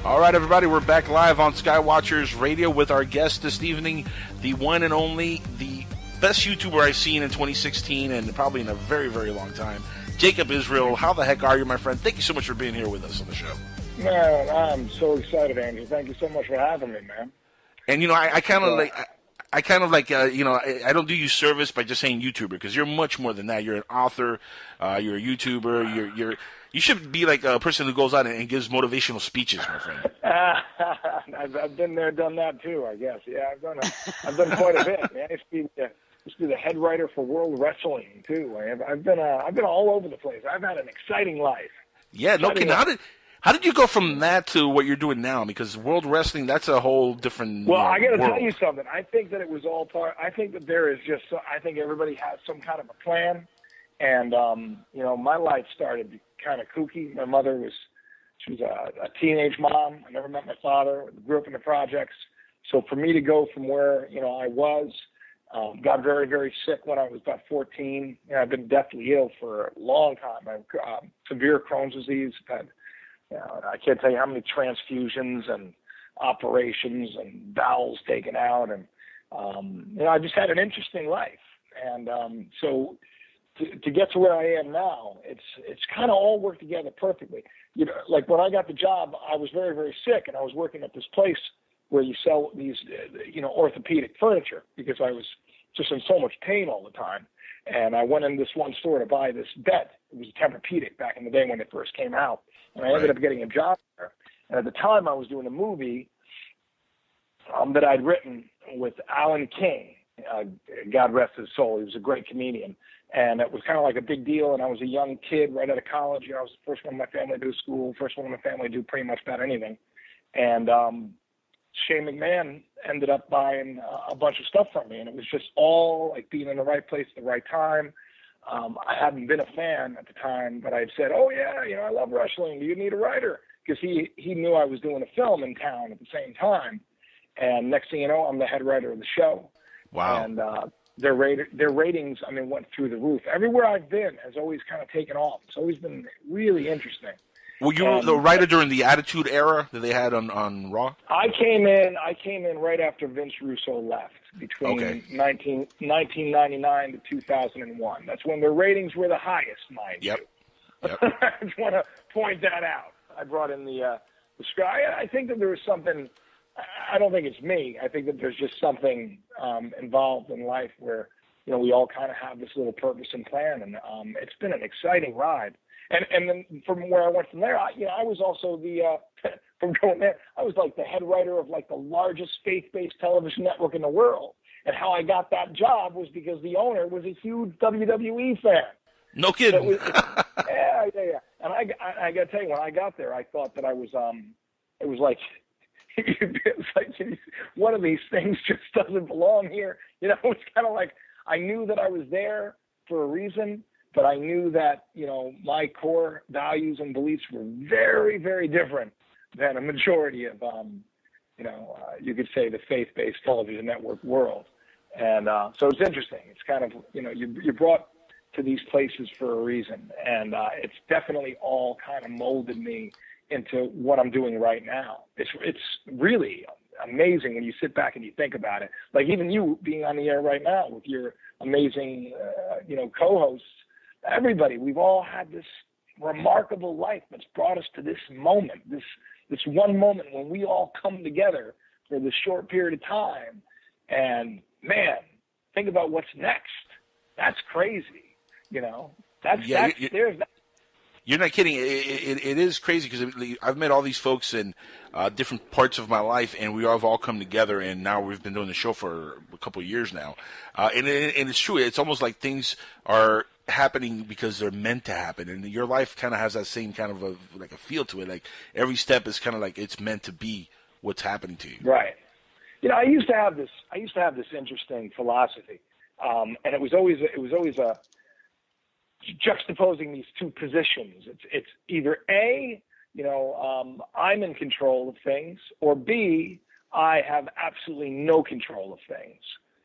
All right, everybody, we're back live on Skywatchers Radio with our guest this evening, the one and only, the best YouTuber I've seen in 2016 and probably in a very, very long time, Jacob Israel. How the heck are you, my friend? Thank you so much for being here with us on the show. Man, I'm so excited, Andrew. Thank you so much for having me, man. And, you know, I kind of like, you know, I don't do you service by just saying YouTuber, because you're much more than that. You're an author, you're a YouTuber, you should be like a person who goes out and gives motivational speeches, my friend. I've been there, done that too, I guess. Yeah, I've done quite a bit. Man. I used to be the head writer for World Wrestling too. I've been all over the place. I've had an exciting life. Yeah, no kidding. How did you go from that to what you're doing now? Because World Wrestling, that's a whole different Well, I got to world. tell you something. I think that it was all part. I think that there is just. I think everybody has some kind of a plan, and you know, my life started kind of kooky. My mother was a teenage mom. I never met my father. Grew up in the projects. So for me to go from where I was, got very, very sick when I was about 14. I've been deathly ill for a long time. I have severe Crohn's disease. I've had, I can't tell you how many transfusions and operations and bowels taken out, and I just had an interesting life. And so to get to where I am now, it's kind of all worked together perfectly. Like when I got the job, I was very, very sick, and I was working at this place where you sell these, orthopedic furniture, because I was just in so much pain all the time. And I went in this one store to buy this bed. It was a Tempur-Pedic back in the day when it first came out, and I ended up getting a job there. And at the time, I was doing a movie that I'd written with Alan King. God rest his soul. He was a great comedian. And it was kind of like a big deal, and I was a young kid right out of college. I was the first one in my family to do school, first one in my family to do pretty much about anything. And Shane McMahon ended up buying a bunch of stuff from me, and it was just all like being in the right place at the right time. I hadn't been a fan at the time, but I'd said, oh, yeah, I love wrestling. Do you need a writer? Because he knew I was doing a film in town at the same time. And next thing you know, I'm the head writer of the show. Wow. And their ratings, went through the roof. Everywhere I've been has always kind of taken off. It's always been really interesting. Well, you were the writer during the Attitude Era that they had on Raw? I came in right after Vince Russo left, between 1999 to 2001. That's when their ratings were the highest, mind you. Yep. I just want to point that out. I brought in the Sky. I think that there was something. I don't think it's me. I think that there's just something involved in life where we all kind of have this little purpose and plan, and it's been an exciting ride. And then from where I went from there, I was also from going there, I was like the head writer of like the largest faith-based television network in the world. And how I got that job was because the owner was a huge WWE fan. No kidding. Yeah. And I got to tell you, when I got there, I thought that I was, it was like one of these things just doesn't belong here. It's kind of like I knew that I was there for a reason, but I knew that, my core values and beliefs were very, very different than a majority of, you could say the faith-based television network world. And so it's interesting. It's kind of, you're brought to these places for a reason. And it's definitely all kind of molded me into what I'm doing right now. It's really amazing when you sit back and you think about it. Like even you being on the air right now with your amazing, co-hosts, everybody, we've all had this remarkable life that's brought us to this moment, this one moment when we all come together for this short period of time. And man, think about what's next. That's crazy. There's that. You're not kidding. It is crazy because I've met all these folks in different parts of my life, and we have all come together, and now we've been doing the show for a couple of years now. And it's true. It's almost like things are happening because they're meant to happen, and your life kind of has that same kind of a feel to it. Like every step is kind of like it's meant to be what's happening to you. Right. I used to have this interesting philosophy, and it was always a juxtaposing these two positions. It's either A, I'm in control of things, or B, I have absolutely no control of things,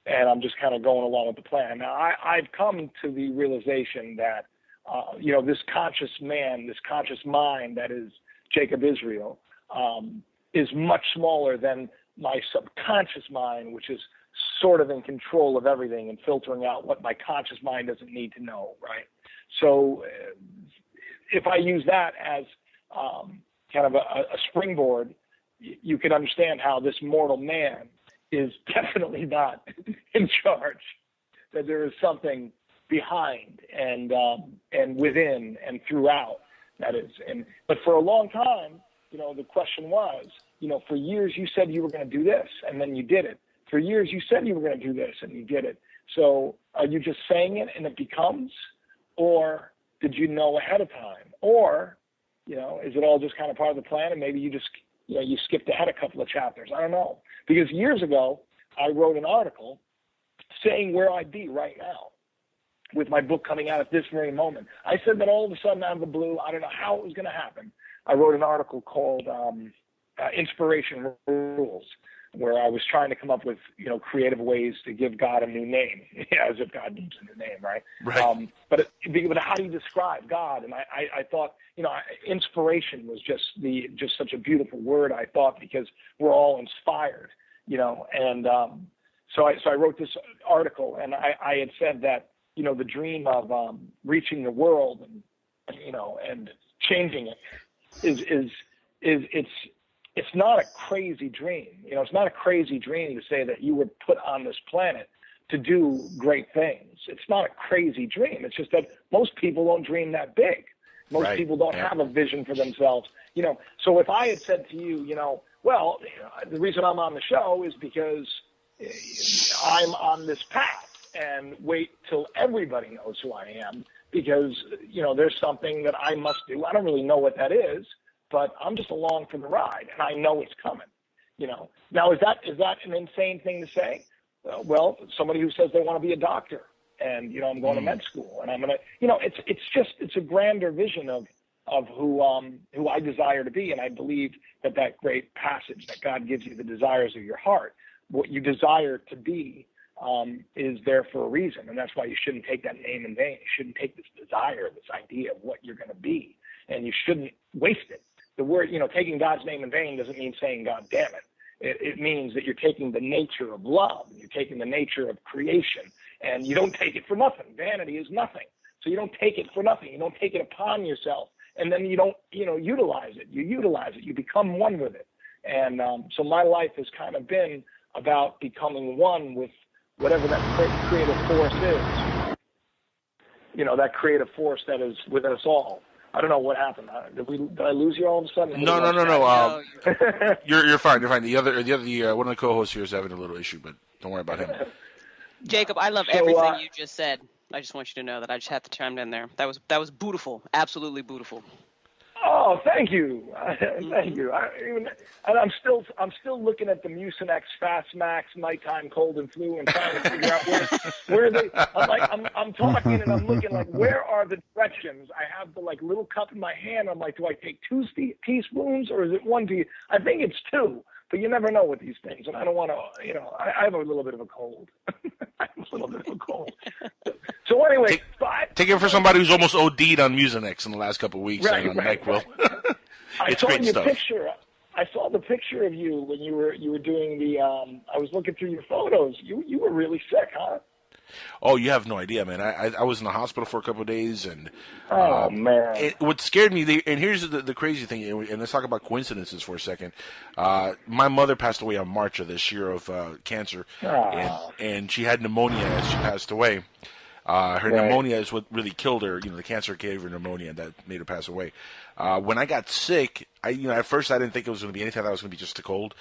and I'm just kind of going along with the plan. Now, I've come to the realization that, this conscious man, this conscious mind that is Jacob Israel, is much smaller than my subconscious mind, which is sort of in control of everything and filtering out what my conscious mind doesn't need to know, right? So if I use that as kind of a springboard, you can understand how this mortal man is definitely not in charge, that there is something behind and within and throughout that is. But for a long time, the question was, for years you said you were going to do this and then you did it. For years you said you were going to do this and you did it. So are you just saying it and it becomes, or did you know ahead of time? Or, is it all just kind of part of the plan and maybe you just, you skipped ahead a couple of chapters? I don't know. Because years ago, I wrote an article saying where I'd be right now with my book coming out at this very moment. I said that all of a sudden out of the blue, I don't know how it was going to happen. I wrote an article called Inspiration Rules, where I was trying to come up with, creative ways to give God a new name, as if God needs a new name, right? Right. But how do you describe God? And I thought, inspiration was just such a beautiful word, I thought, because we're all inspired, and so I wrote this article, and I had said that, the dream of reaching the world and changing it it's not a crazy dream. It's not a crazy dream to say that you were put on this planet to do great things. It's not a crazy dream. It's just that most people don't dream that big. Most Right. people don't have a vision for themselves. So if I had said to you, the reason I'm on the show is because I'm on this path, and wait till everybody knows who I am, because, there's something that I must do. I don't really know what that is, but I'm just along for the ride, and I know it's coming. Now is that an insane thing to say? Well, somebody who says they want to be a doctor, and I'm going to med school, and I'm gonna, it's a grander vision of who I desire to be, and I believe that great passage that God gives you the desires of your heart, what you desire to be, is there for a reason, and that's why you shouldn't take that name in vain. You shouldn't take this desire, this idea of what you're going to be, and you shouldn't waste it. The word, taking God's name in vain doesn't mean saying, God damn it. It means that you're taking the nature of love, and you're taking the nature of creation, and you don't take it for nothing. Vanity is nothing. So you don't take it for nothing. You don't take it upon yourself, and then you don't, utilize it. You utilize it. You become one with it. And so my life has kind of been about becoming one with whatever that creative force is. That creative force that is within us all. I don't know what happened. Did I lose you all of a sudden? No. You're fine. You're fine. The other one of the co-hosts here is having a little issue, but don't worry about him. Jacob, I love everything you just said. I just want you to know that I just had to chime in there. That was beautiful. Absolutely beautiful. Oh, thank you. Thank you. I'm still looking at the Mucinex Fast Max nighttime cold and flu and trying to figure out where they. I'm talking and I'm looking like, where are the directions? I have the little cup in my hand. I'm like, do I take 2 teaspoons or is it 1 tea? I think it's 2, but you never know with these things, and I don't want to. I have a little bit of a cold. So anyway, take it for somebody who's almost OD'd on Mucinex in the last couple of weeks on NyQuil. It's great stuff. I saw the picture of you when you were doing the. I was looking through your photos. You were really sick, huh? Oh, you have no idea, man. I was in the hospital for a couple of days, and man, what scared me. And here's the crazy thing. And let's talk about coincidences for a second. My mother passed away in March of this year of cancer, and she had pneumonia as she passed away. Her pneumonia is what really killed her. The cancer gave her pneumonia, and that made her pass away. When I got sick, at first I didn't think it was going to be anything. I thought it was going to be just a cold.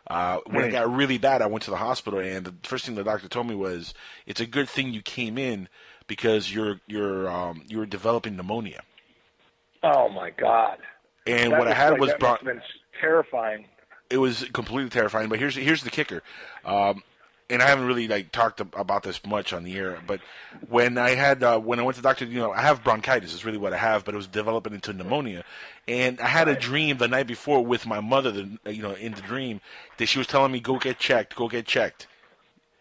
When it got really bad, I went to the hospital, and the first thing the doctor told me was, "It's a good thing you came in because you're developing pneumonia." Oh my God! And what I had was terrifying. It was completely terrifying. But here's the kicker. And I haven't really talked about this much on the air, but when I went to the doctor, I have bronchitis is really what I have, but it was developing into pneumonia, and I had a dream the night before with my mother, in the dream that she was telling me go get checked,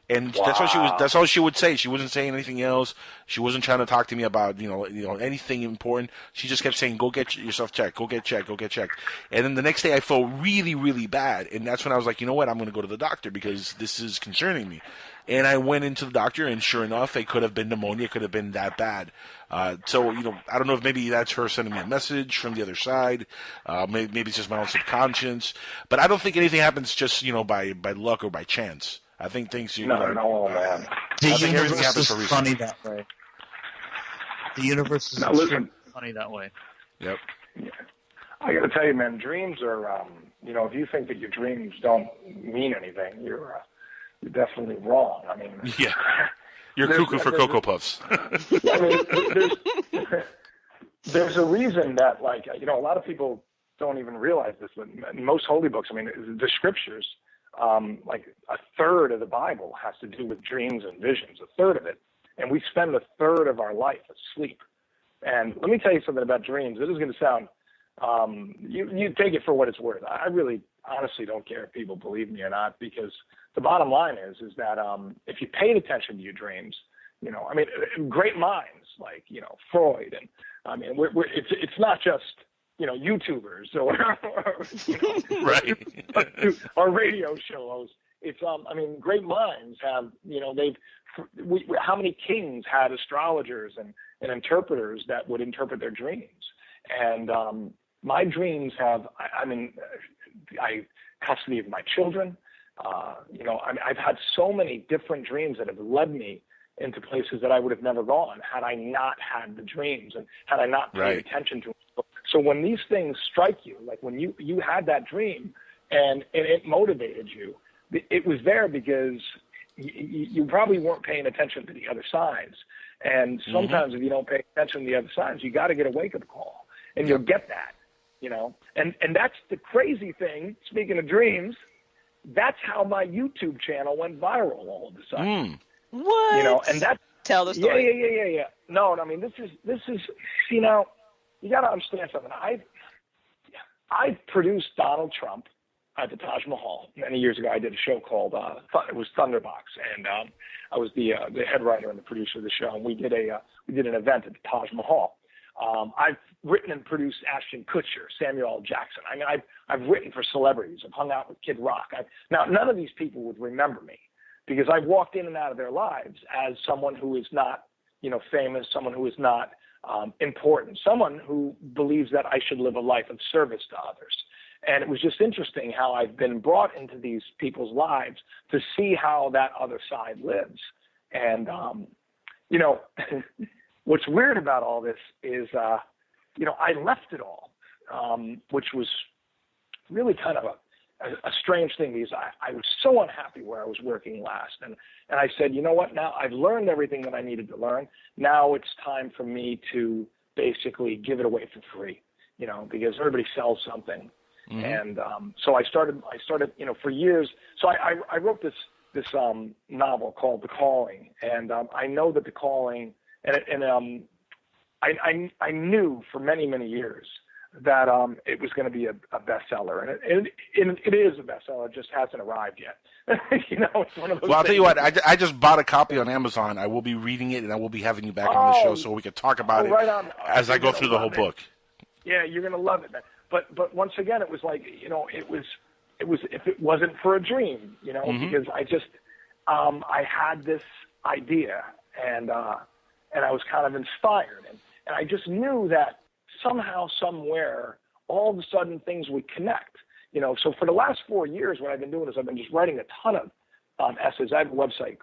And that's all she was. That's all she would say. She wasn't saying anything else. She wasn't trying to talk to me about anything important. She just kept saying, "Go get yourself checked. Go get checked. Go get checked." And then the next day, I felt really, really bad. And that's when I was like, you know what? I'm going to go to the doctor because this is concerning me. And I went into the doctor, and sure enough, it could have been pneumonia. It could have been that bad. So I don't know if maybe that's her sending me a message from the other side. Maybe it's just my own subconscious. But I don't think anything happens just by luck or by chance. I think things No, man. The universe is funny that way. The universe is funny that way. Yep. Yeah. I got to tell you, man, dreams are, if you think that your dreams don't mean anything, you're definitely wrong. I mean, yeah, you're cuckoo for Cocoa Puffs. I mean, there's a reason that, a lot of people don't even realize this, but in most holy books, I mean, the scriptures, like a third of the Bible has to do with dreams and visions, a third of it. And we spend a third of our life asleep. And let me tell you something about dreams. This is going to sound, you take it for what it's worth. I really honestly don't care if people believe me or not, because the bottom line is that if you paid attention to your dreams, great minds like, Freud, and I mean, it's not just, YouTubers or right. or radio shows. It's great minds have, how many kings had astrologers and interpreters that would interpret their dreams? And my dreams have, I custody of my children. I've had so many different dreams that have led me into places that I would have never gone had I not had the dreams and had I not paid attention to them. So when these things strike you, like when you had that dream and it motivated you, it was there because you probably weren't paying attention to the other sides. And sometimes if you don't pay attention to the other sides, you got to get a wake-up call, and you'll get that, And that's the crazy thing, speaking of dreams, that's how my YouTube channel went viral all of a sudden. What? And that's... Tell the story. Yeah. No, I mean, this is, you got to understand something. I produced Donald Trump at the Taj Mahal many years ago. I did a show called it was Thunderbox, and I was the head writer and the producer of the show. And we did an event at the Taj Mahal. I've written and produced Ashton Kutcher, Samuel L. Jackson. I mean, I've written for celebrities. I've hung out with Kid Rock. Now, none of these people would remember me because I've walked in and out of their lives as someone who is not, famous, someone who is not important, someone who believes that I should live a life of service to others. And it was just interesting how I've been brought into these people's lives to see how that other side lives. And, what's weird about all this is, I left it all, which was really kind of a strange thing because I was so unhappy where I was working last. And I said, you know what, now I've learned everything that I needed to learn. Now it's time for me to basically give it away for free, because everybody sells something. And so I started, for years. So I wrote this novel called The Calling. And I know that The Calling, I knew for many, many years that it was going to be a bestseller, and it is a bestseller. It just hasn't arrived yet. It's one of those. Well, I'll tell you what. I just bought a copy on Amazon. I will be reading it, and I will be having you back on the show so we can talk about it as I go through the whole book. Yeah, you're going to love it, man. But once again, it was like it was if it wasn't for a dream, because I just I had this idea and I was kind of inspired and I just knew that somehow, somewhere, all of a sudden things would connect. So for the last 4 years, what I've been doing is I've been just writing a ton of essays. I have a website.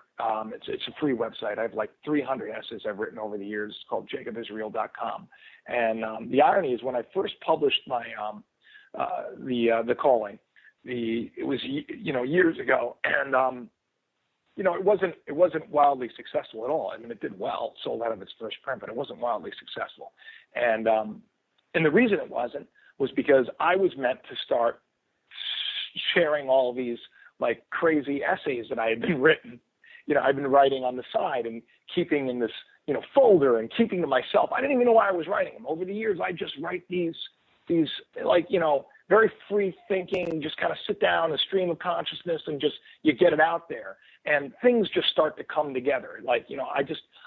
It's a free website. I have like 300 essays I've written over the years. It's called jacobisrael.com. And the irony is when I first published my The Calling, it was years ago, and it wasn't wildly successful at all. I mean, it did well, sold out of its first print, but it wasn't wildly successful. And the reason it wasn't was because I was meant to start sharing all these like crazy essays that I had been written. I've been writing on the side and keeping in this, folder and keeping to myself. I didn't even know why I was writing them. Over the years, I just write these like, very free thinking, just kind of sit down, a stream of consciousness, and just you get it out there. And things just start to come together. Like,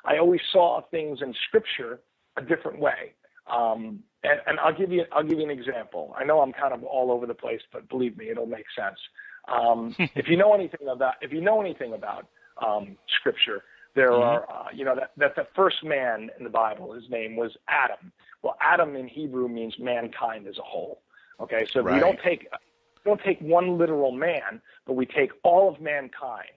I always saw things in Scripture a different way. And I'll give you an example. I know I'm kind of all over the place, but believe me, it'll make sense. If you know anything about Scripture, there are, that the first man in the Bible, his name was Adam. Well, Adam in Hebrew means mankind as a whole. Okay, so we don't take one literal man, but we take all of mankind,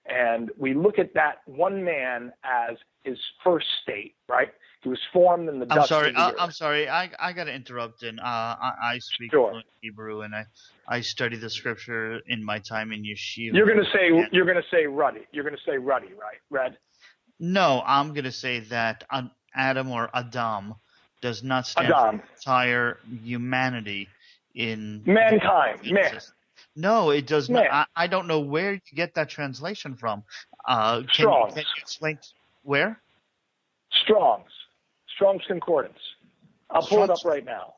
and we look at that one man as his first state, right? He was formed in the dust of the earth. I'm sorry. I got to interrupt. And I speak fluent Hebrew, and I study the Scripture in my time in yeshiva. You're gonna say ruddy. You're gonna say ruddy, right? Red. No, I'm gonna say that Adam or Adam does not stand for entire humanity in mankind. Man. No, it does not. I don't know where you get that translation from. Can you explain where? Strong's Concordance. I'll pull it up right now.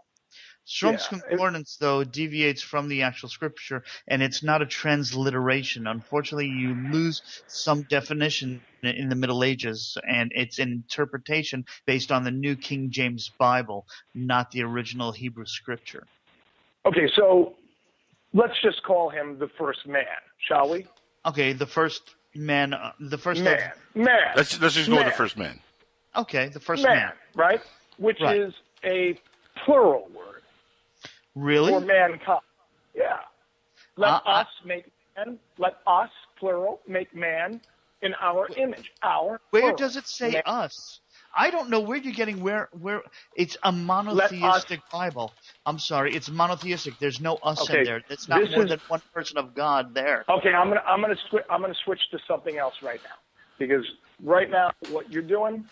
Strong's Concordance, though, deviates from the actual Scripture, and it's not a transliteration. Unfortunately, you lose some definition in the Middle Ages, and it's an interpretation based on the New King James Bible, not the original Hebrew Scripture. Okay, so let's just call him the first man, shall we? Okay, the first man. Man. Let's just go with the first man. Okay, the first man. Right? Which is a plural word. Really? For mankind. Yeah. Let us make man. Let us, plural, make man in our image. Where plural. Does it say man. Us? I don't know where you're getting where it's a monotheistic Bible. I'm sorry, it's monotheistic. There's no us in there. It's not more than one person of God there. Okay, I'm gonna switch to something else right now, because right now what you're doing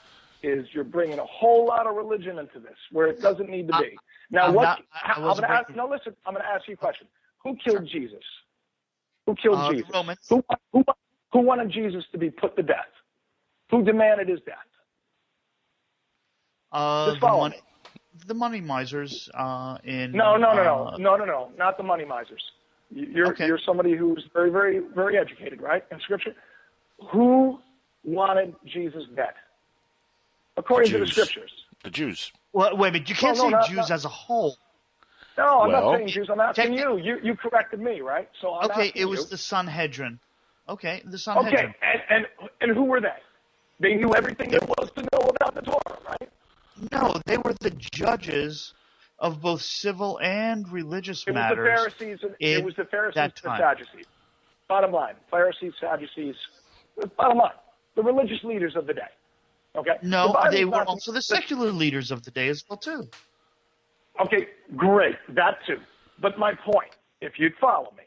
is you're bringing a whole lot of religion into this where it doesn't need to be. Now, I'm going to ask you a question. Who killed Jesus? Who killed Jesus? The Romans. Who wanted Jesus to be put to death? Who demanded his death? The money misers in. No, not the money misers. You're somebody who's very, very, very educated, right? In Scripture, who wanted Jesus dead? According to the Scriptures. The Jews. Well, wait a minute. You can't say Jews as a whole. No, I'm not saying Jews. I'm asking you. You corrected me, right? So I'm asking it was the Sanhedrin. Okay, the Sanhedrin. Okay, and who were they? They knew everything there was to know about the Torah, right? No, they were the judges of both civil and religious matters. It was the Pharisees and the Sadducees. Bottom line, Pharisees, Sadducees. Bottom line, the religious leaders of the day. Okay. No, they were also the secular leaders of the day as well too. Okay, great, that too. But my point, if you'd follow me,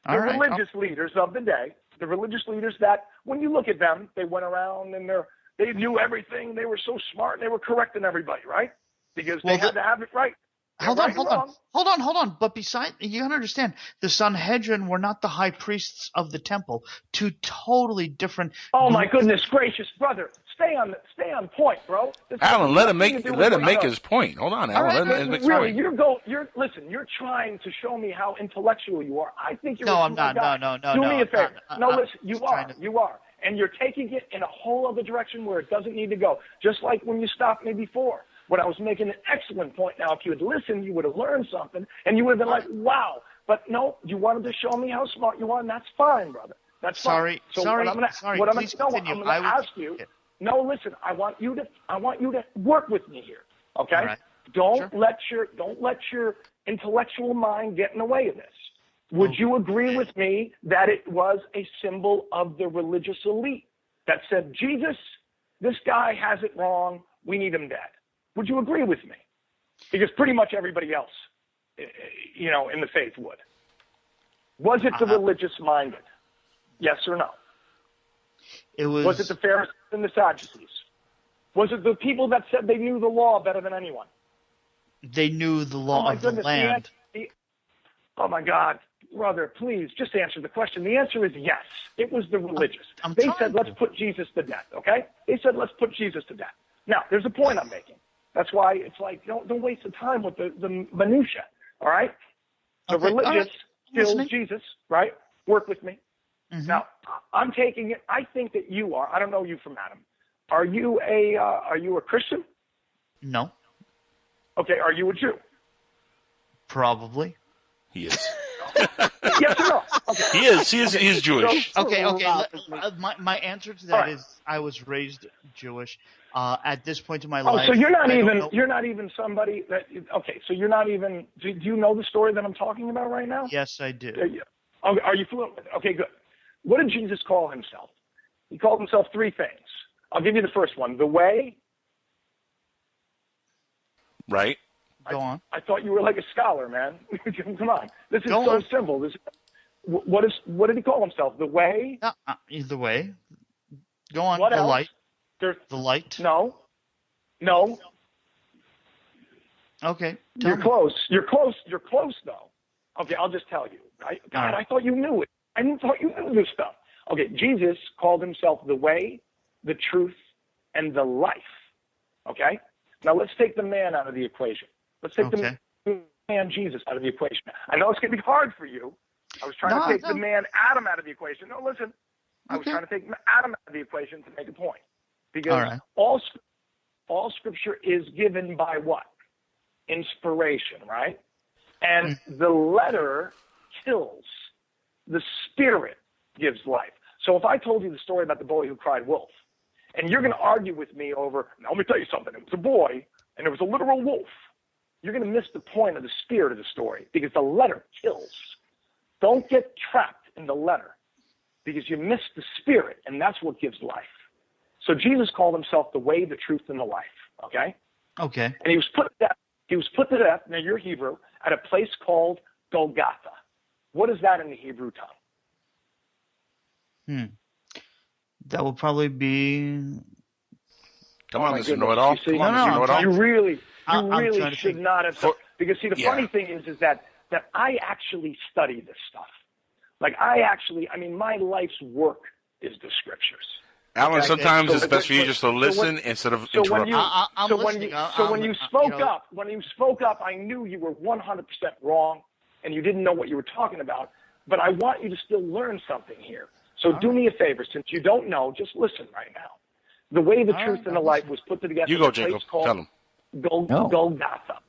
the religious leaders of the day, the religious leaders that, when you look at them, they went around and they knew everything. They were so smart. They were correcting everybody, right? Because they had to have it right. Hold on. But you gotta understand, the Sanhedrin were not the high priests of the temple. Two totally different. Oh my goodness gracious, brother! Stay on point, bro. Alan, let him make his point. Hold on, Alan. Let him make his point. You're trying to show me how intellectual you are. I think you're. No, I'm not. No. Do me a favor. Listen, you are, and you're taking it in a whole other direction where it doesn't need to go. Just like when you stopped me before. When I was making an excellent point. Now, if you had listened, you would have learned something, and you would have been like, wow. But no, you wanted to show me how smart you are, and that's fine, brother. That's fine. Sorry. I'm going to ask you. No, listen. I want you to work with me here. Okay. Right. Don't let your intellectual mind get in the way of this. Would you agree with me that it was a symbol of the religious elite that said, Jesus, this guy has it wrong. We need him dead. Would you agree with me? Because pretty much everybody else, in the faith would. Was it the religious-minded? Yes or no? Was it the Pharisees and the Sadducees? Was it the people that said they knew the law better than anyone? They knew the law of the land. Oh, my God. Brother, please, just answer the question. The answer is yes. It was the religious. They said, let's put Jesus to death, okay? They said, let's put Jesus to death. Now, there's a point I'm making. That's why it's like, don't waste the time with the minutia. All right? The religious kills Jesus, right? Work with me. Mm-hmm. Now, I'm taking it. I think that you are. I don't know you from Adam. Are you a Christian? No. Okay. Are you a Jew? Probably. He is. Yes or no? Okay. He is Jewish. Okay. My answer to that is I was raised Jewish. At this point in my life. So you're not even somebody that. Okay. So you're not even. Do you know the story that I'm talking about right now? Yes, I do. Are you fluent with it? Okay, good. What did Jesus call himself? He called himself 3 things. I'll give you the first one. The way. Right. Go on. I thought you were like a scholar, man. Come on. This is so simple. What did he call himself? The way? He's the way. Go on. What the else? Light. The light. No. Okay. You're close. You're close, though. Okay, I'll just tell you. I thought you knew it. I didn't thought you knew this stuff. Okay, Jesus called himself the way, the truth, and the life. Okay? Now let's take the man out of the equation. Let's take the man Jesus out of the equation. I know it's going to be hard for you. I was trying to take the man Adam out of the equation. No, listen. I was trying to take Adam out of the equation to make a point. Because all Scripture is given by what? Inspiration, right? And the letter kills. The Spirit gives life. So if I told you the story about the boy who cried wolf, and you're going to argue with me over, now let me tell you something, it was a boy, and it was a literal wolf, you're going to miss the point of the spirit of the story, because the letter kills. Don't get trapped in the letter, because you miss the spirit, and that's what gives life. So Jesus called himself the way, the truth, and the life, okay? Okay. And he was put to death, now you're Hebrew, at a place called Golgotha. What is that in the Hebrew tongue? That will probably be... Come on, Mr. Know-It-All. You really should not have... Because, see, the funny thing is that I actually study this stuff. Like, my life's work is the Scriptures. Alan, sometimes it's best for you just to listen instead of interrupt. When you spoke up, I knew you were 100% wrong, and you didn't know what you were talking about. But I want you to still learn something here. So do me a favor, since you don't know, just listen right now. The way, the truth, and the life was put together. You go, Jacon. Tell him. Golgotha.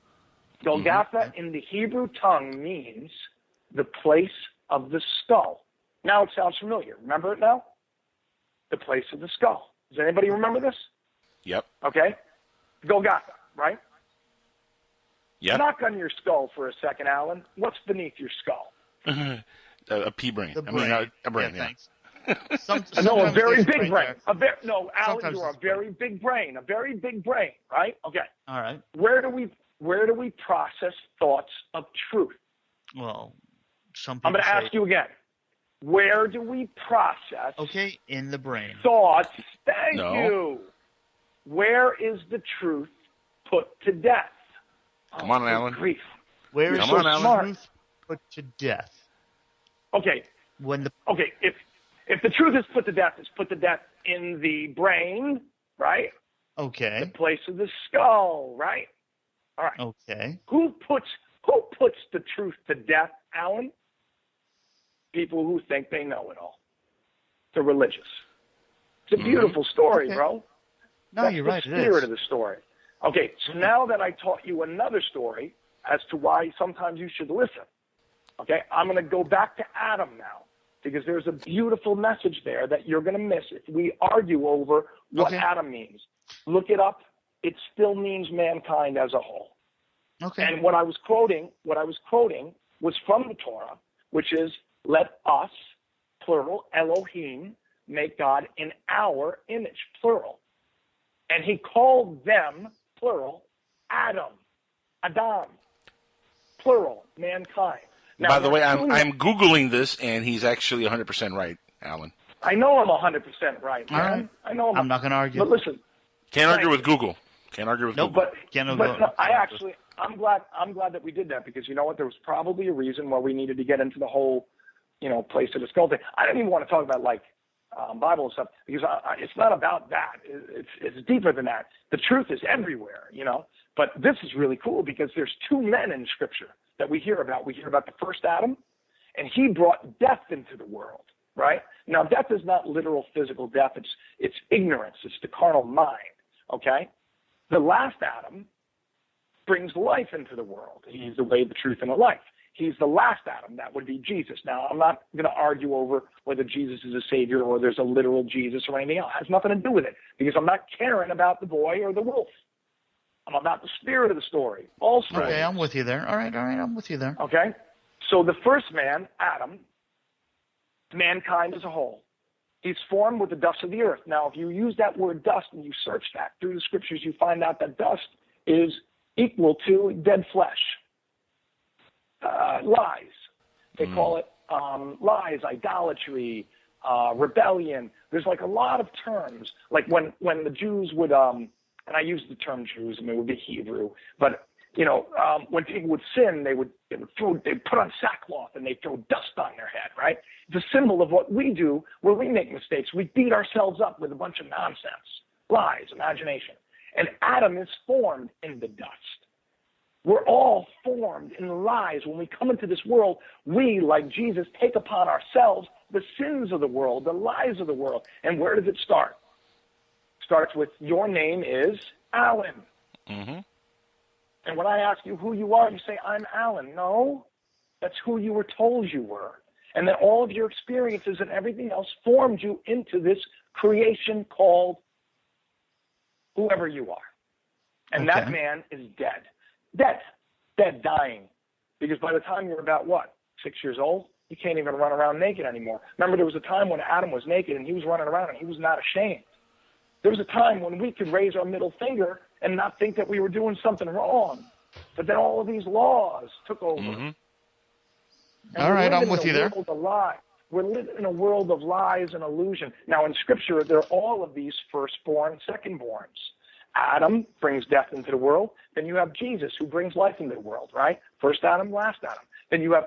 Golgotha in the Hebrew tongue means the place of the skull. Now it sounds familiar. Remember it now? The place of the skull. Does anybody remember this? Yep. Okay. Golgotha, right? Yep. Knock on your skull for a second, Alan. What's beneath your skull? A pea brain. A brain, yeah. No, a very big brain. Alan, you're a very big brain. A very big brain, right? Okay. All right. Where do we process thoughts of truth? Well, some I'm going to ask you again. Where do we process? Okay, in the brain. Thoughts. Thank you. Where is the truth put to death? Come on, Alan. Grief. Where is the truth put to death? Okay. If the truth is put to death, it's put to death in the brain, right? Okay. The place of the skull, right? All right. Okay. Who puts the truth to death, Alan? People who think they know it all. The religious. It's a beautiful story, bro. No, That's you're right. the spirit of the story. Okay, so now that I taught you another story as to why sometimes you should listen, okay, I'm going to go back to Adam now, because there's a beautiful message there that you're going to miss if we argue over what Adam means. Look it up. It still means mankind as a whole. Okay. And what I was quoting was from the Torah, which is, let us, plural, Elohim, make God in our image, plural. And he called them, plural, Adam, plural, mankind. Now, by the way, I'm Googling this, and he's actually 100% right, Alan. I know I'm 100% right, man. Right. I know I'm not going to argue. But listen. Can't argue with Google. Google. But I'm glad that we did that, because you know what? There was probably a reason why we needed to get into the whole, place of the skull thing. I didn't even want to talk about Bible and stuff, because it's not about that. It's deeper than that. The truth is everywhere, But this is really cool because there's two men in Scripture that we hear about. We hear about the first Adam, and he brought death into the world, right? Now, death is not literal physical death. It's ignorance. It's the carnal mind, okay? The last Adam brings life into the world. He's the way, the truth, and the life. He's the last Adam. That would be Jesus. Now, I'm not going to argue over whether Jesus is a savior or there's a literal Jesus or anything else. It has nothing to do with it because I'm not caring about the boy or the wolf. I'm about the spirit of the story. All stories. Okay, I'm with you there. All right, I'm with you there. Okay? So the first man, Adam, mankind as a whole, he's formed with the dust of the earth. Now, if you use that word dust and you search that through the Scriptures, you find out that dust is equal to dead flesh. Lies. They call it lies, idolatry, rebellion. There's like a lot of terms. Like when the Jews would, and I use the term Jews, I mean, it would be Hebrew, but, when people would sin, they'd put on sackcloth and they'd throw dust on their head, right? It's a symbol of what we do where we make mistakes. We beat ourselves up with a bunch of nonsense, lies, imagination. And Adam is formed in the dust. We're all formed in lies. When we come into this world, we, like Jesus, take upon ourselves the sins of the world, the lies of the world. And where does it start? It starts with, your name is Alan. Mm-hmm. And when I ask you who you are, you say, I'm Alan. No, that's who you were told you were. And then all of your experiences and everything else formed you into this creation called whoever you are. And that man is dead. Dead, dying. Because by the time you're about, 6 years old, you can't even run around naked anymore. Remember, there was a time when Adam was naked and he was running around and he was not ashamed. There was a time when we could raise our middle finger and not think that we were doing something wrong. But then all of these laws took over. Mm-hmm. All right, I'm with you there. We're living in a world of lies and illusion. Now, in Scripture, there are all of these firstborn, secondborns. Adam brings death into the world. Then you have Jesus, who brings life into the world, right? First Adam, last Adam. Then you have,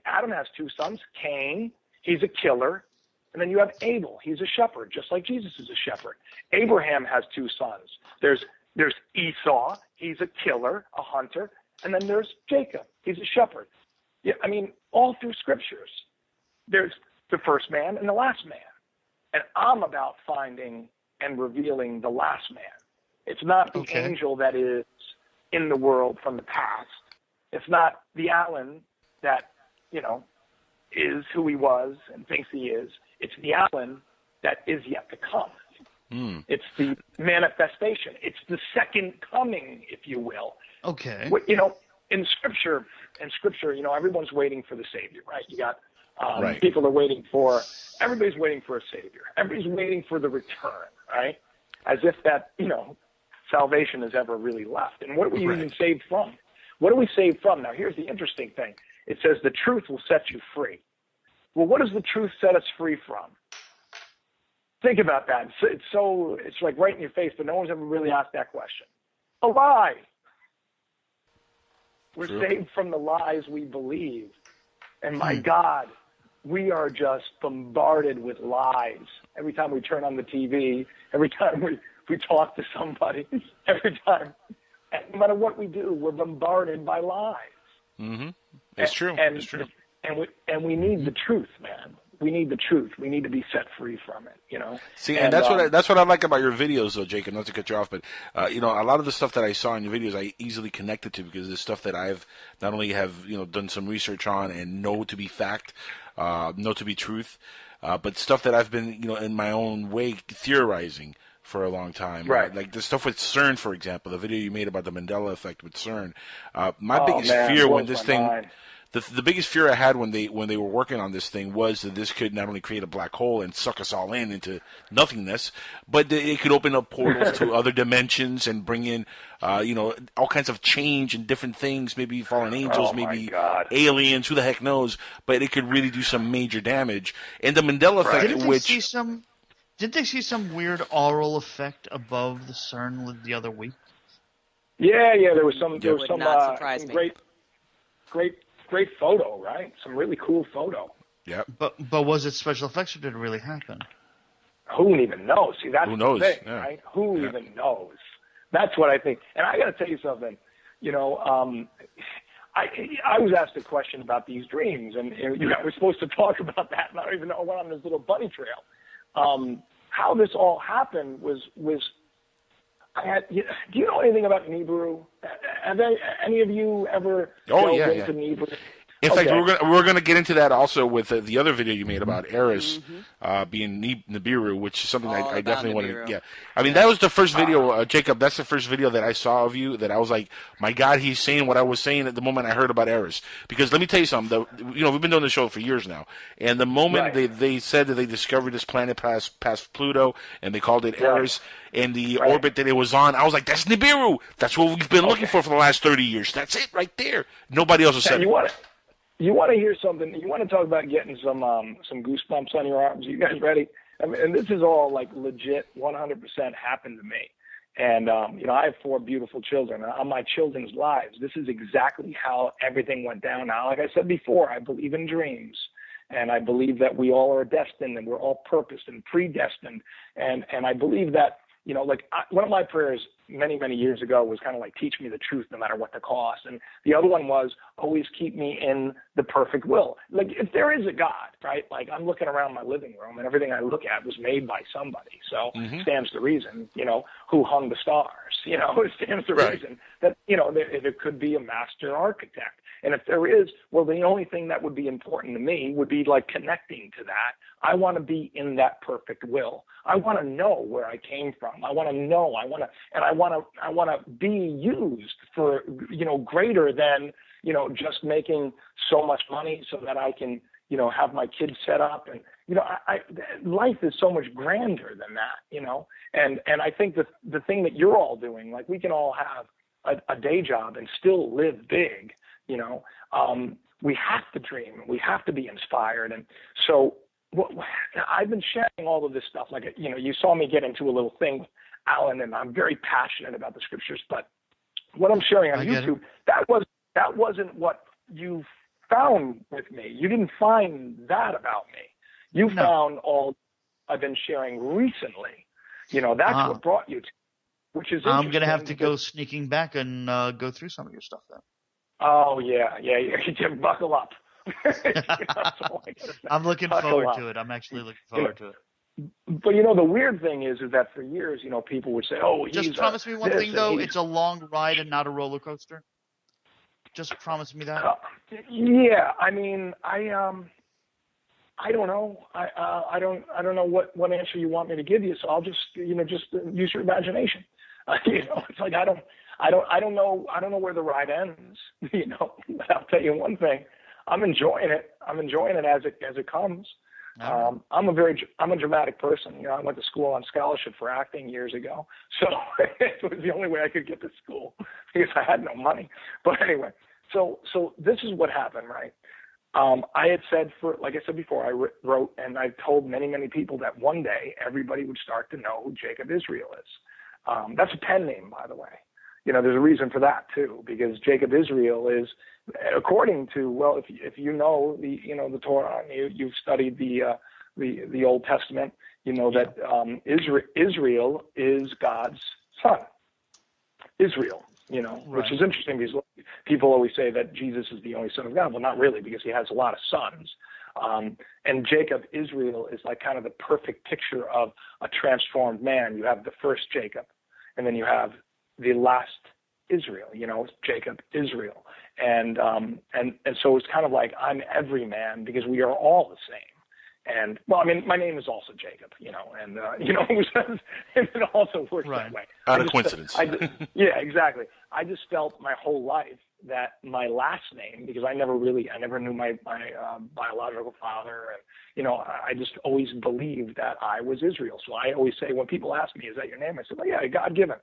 Adam has two sons, Cain, he's a killer. And then you have Abel, he's a shepherd, just like Jesus is a shepherd. Abraham has two sons. There's Esau, he's a killer, a hunter. And then there's Jacob, he's a shepherd. Yeah, I mean, all through Scriptures, there's the first man and the last man. And I'm about finding and revealing the last man. It's not the angel that is in the world from the past. It's not the Alan that, is who he was and thinks he is. It's the Alan that is yet to come. Mm. It's the manifestation. It's the second coming, if you will. Okay. In Scripture, everyone's waiting for the Savior, right? You got right. People are everybody's waiting for a Savior. Everybody's waiting for the return, right? As if that, salvation has ever really left. And what are we even saved from? What are we saved from? Now, here's the interesting thing. It says the truth will set you free. Well, what does the truth set us free from? Think about that. It's like right in your face, but no one's ever really asked that question. A lie. We're saved from the lies we believe. And my God, we are just bombarded with lies. Every time we turn on the TV, every time we talk to somebody, every time, no matter what we do, we're bombarded by lies. Mm-hmm. It's true. It's true. And we need the truth, man. We need the truth. We need to be set free from it, See, and that's what I like about your videos, though, Jacon. Not to cut you off, but a lot of the stuff that I saw in your videos, I easily connected to because it's stuff that I've not only have done some research on and know to be fact, know to be truth, but stuff that I've been in my own way theorizing for a long time. Right. Like the stuff with CERN, for example, the video you made about the Mandela effect with CERN. My biggest man, fear when this thing. Mind. The biggest fear I had when they were working on this thing was that this could not only create a black hole and suck us all into nothingness, but it could open up portals to other dimensions and bring in, all kinds of change and different things, maybe fallen angels, maybe aliens, who the heck knows, but it could really do some major damage. And the Mandela effect, Did they see some weird aural effect above the CERN the other week? Yeah, there was some great photo, right? Some really cool photo. Yeah. But was it special effects or did it really happen? Who even knows? See, that's Who knows? the thing, yeah. right? Who even knows? That's what I think. And I got to tell you something. You know, I was asked a question about these dreams, and you know, we're supposed to talk about that, and I don't even know I went on this little bunny trail. How this all happened was do you know anything about Nibiru? Have any of you ever delved into Nibiru? In fact, we're going to get into that also with the other video you made about Eris being Nibiru, which is something I definitely want to. Yeah, I mean that was the first video, Jacob. That's the first video that I saw of you that I was like, my God, he's saying what I was saying at the moment I heard about Eris. Because let me tell you something. You know, we've been doing the show for years now, and the moment they said that they discovered this planet past Pluto, and they called it Eris, and the orbit that it was on, I was like, that's Nibiru. That's what we've been looking for the last 30 years. That's it right there. Nobody else has said it. You want to hear something? You want to talk about getting some goosebumps on your arms? You guys ready? I mean, and this is all like legit, 100% happened to me. And you know, I have 4 beautiful children. On my children's lives, this is exactly how everything went down. Now, like I said before, I believe in dreams, and I believe that we all are destined, and we're all purposed and predestined. And I believe that, you know, like one of my prayers many, many years ago was kind of like, teach me the truth no matter what the cost. And the other one was, always keep me in the perfect will. Like, if there is a God, right? Like, I'm looking around my living room, and everything I look at was made by somebody. So stands the reason, you know, who hung the stars, you know, it stands the reason that, you know, there could be a master architect. And if there is, well, the only thing that would be important to me would be like connecting to that. I want to be in that perfect will. I want to know where I came from. I want to know. I want to be used for, you know, greater than, you know, just making so much money so that I can, you know, have my kids set up. And, you know, life is so much grander than that, you know. And I think the thing that you're all doing, like, we can all have a day job and still live big. You know, we have to dream. We have to be inspired. And so I've been sharing all of this stuff. Like, you know, you saw me get into a little thing with Alan, and I'm very passionate about the scriptures. But what I'm sharing on YouTube, that wasn't what you found with me. You didn't find that about me. You found all I've been sharing recently. You know, that's what brought you to, which is I'm going to have to go sneaking back and go through some of your stuff then. Oh, yeah. You buckle up. I'm looking forward to it. I'm actually looking forward to it. But, you know, the weird thing is that for years, you know, people would say, oh, just promise me one thing, though. It's a long ride and not a roller coaster. Just promise me that. Yeah. I mean, I don't know. I don't know what answer you want me to give you. So I'll just, you know, just use your imagination. You know, it's like, I don't know where the ride ends, you know, but I'll tell you one thing. I'm enjoying it. I'm enjoying it as it comes. I'm a dramatic person. You know, I went to school on scholarship for acting years ago. So it was the only way I could get to school because I had no money. But anyway, so this is what happened, right? I had said like I said before, I wrote and I told many, many people that one day everybody would start to know who Jacob Israel is. That's a pen name, by the way. You know, there's a reason for that too, because Jacob Israel is, according to, well, if you know the Torah, and you've studied the Old Testament, you know that Israel is God's son. Israel, you know, which is interesting because people always say that Jesus is the only son of God. Well, not really, because he has a lot of sons. And Jacob Israel is like kind of the perfect picture of a transformed man. You have the first Jacob, and then you have the last Israel, you know, Jacob Israel. And so it's kind of like I'm every man because we are all the same. And, well, I mean, my name is also Jacob, you know, and, you know, it also works that way. Out of coincidence. Yeah, exactly. I just felt my whole life that my last name, because I never knew my biological father. And, you know, I just always believed that I was Israel. So I always say, when people ask me, is that your name? I said, well, yeah, God-given.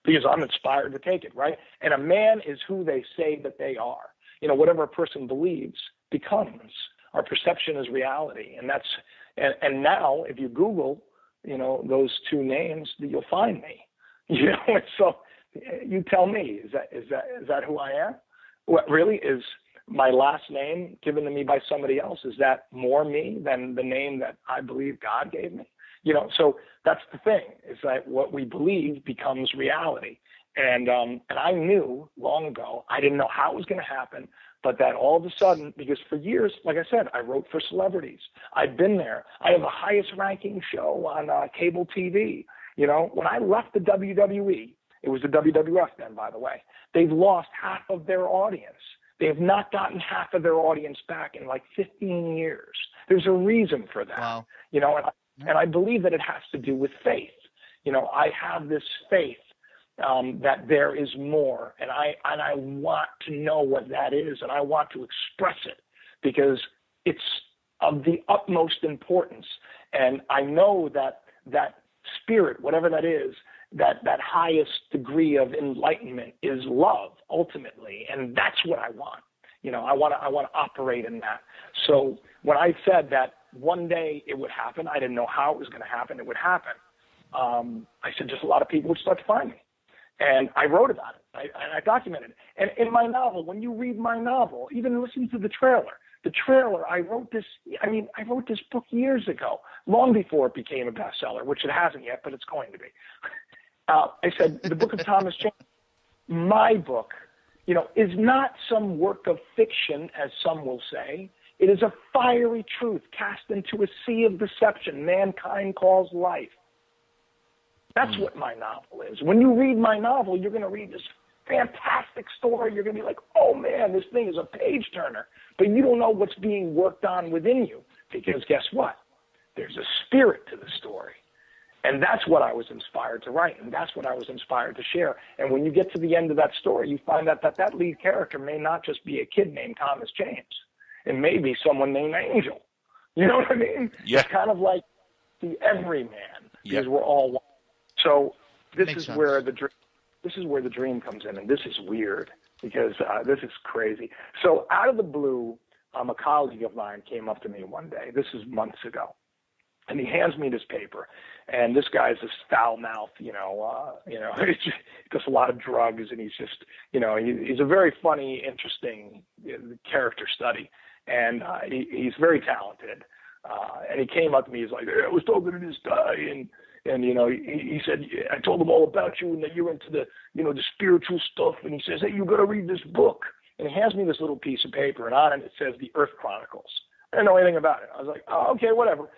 Because I'm inspired to take it, right? And a man is who they say that they are. You know, whatever a person believes becomes. Our perception is reality, and now if you Google, you know, those two names, you'll find me. You know, so you tell me, is that who I am? What really is my last name given to me by somebody else? Is that more me than the name that I believe God gave me? So that's the thing, is that what we believe becomes reality. And I knew long ago, I didn't know how it was going to happen, but that all of a sudden, because for years, like I said, I wrote for celebrities. I've been there. I have the highest ranking show on cable TV. When I left the WWE, it was the WWF then, by the way, they've lost half of their audience. They have not gotten half of their audience back in like 15 years. There's a reason for that. Wow. And I believe that it has to do with faith. I have this faith that there is more, and I want to know what that is, and I want to express it because it's of the utmost importance. And I know that spirit, whatever that is, that highest degree of enlightenment is love ultimately, and that's what I want. I want to operate in that. So when I said that one day it would happen, I didn't know how it was going to happen. It would happen. I said just a lot of people would start to find me. And I wrote about it. I documented it. And in my novel, when you read my novel, even listen to the trailer, I wrote this book years ago, long before it became a bestseller, which it hasn't yet, but it's going to be. I said, the book of Thomas Jane, my book, is not some work of fiction, as some will say. It is a fiery truth cast into a sea of deception mankind calls life. That's what my novel is. When you read my novel, you're going to read this fantastic story. You're going to be like, oh, man, this thing is a page-turner. But you don't know what's being worked on within you because guess what? There's a spirit to the story. And that's what I was inspired to write, and that's what I was inspired to share. And when you get to the end of that story, you find out that lead character may not just be a kid named Thomas James. It may be someone named Angel. You know what I mean? Yeah. It's kind of like the everyman, because we're all one. So this is where the dream comes in, and this is weird because this is crazy. So out of the blue, a colleague of mine came up to me one day. This is months ago, and he hands me this paper. And this guy's this foul mouth, he does a lot of drugs, and he's just, he's a very funny, interesting character study, and he's very talented. And he came up to me. He's like, hey, I was talking to this guy, and he said, I told him all about you and that you're into the, the spiritual stuff. And he says, hey, you got to read this book. And he hands me this little piece of paper, and on it says The Earth Chronicles. I didn't know anything about it. I was like, oh, okay, whatever.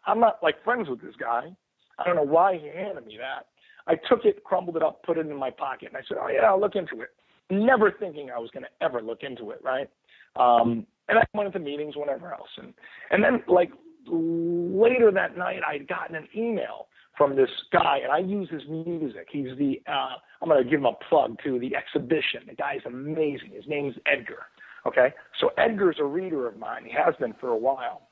I'm not like friends with this guy. I don't know why he handed me that. I took it, crumbled it up, put it in my pocket, and I said, oh, yeah, I'll look into it. Never thinking I was going to ever look into it, right? And I went into meetings, whatever else. And then, like, later that night, I'd gotten an email from this guy, and I use his music. He's I'm going to give him a plug, too, The Exhibition. The guy's amazing. His name's Edgar, okay? So Edgar's a reader of mine. He has been for a while.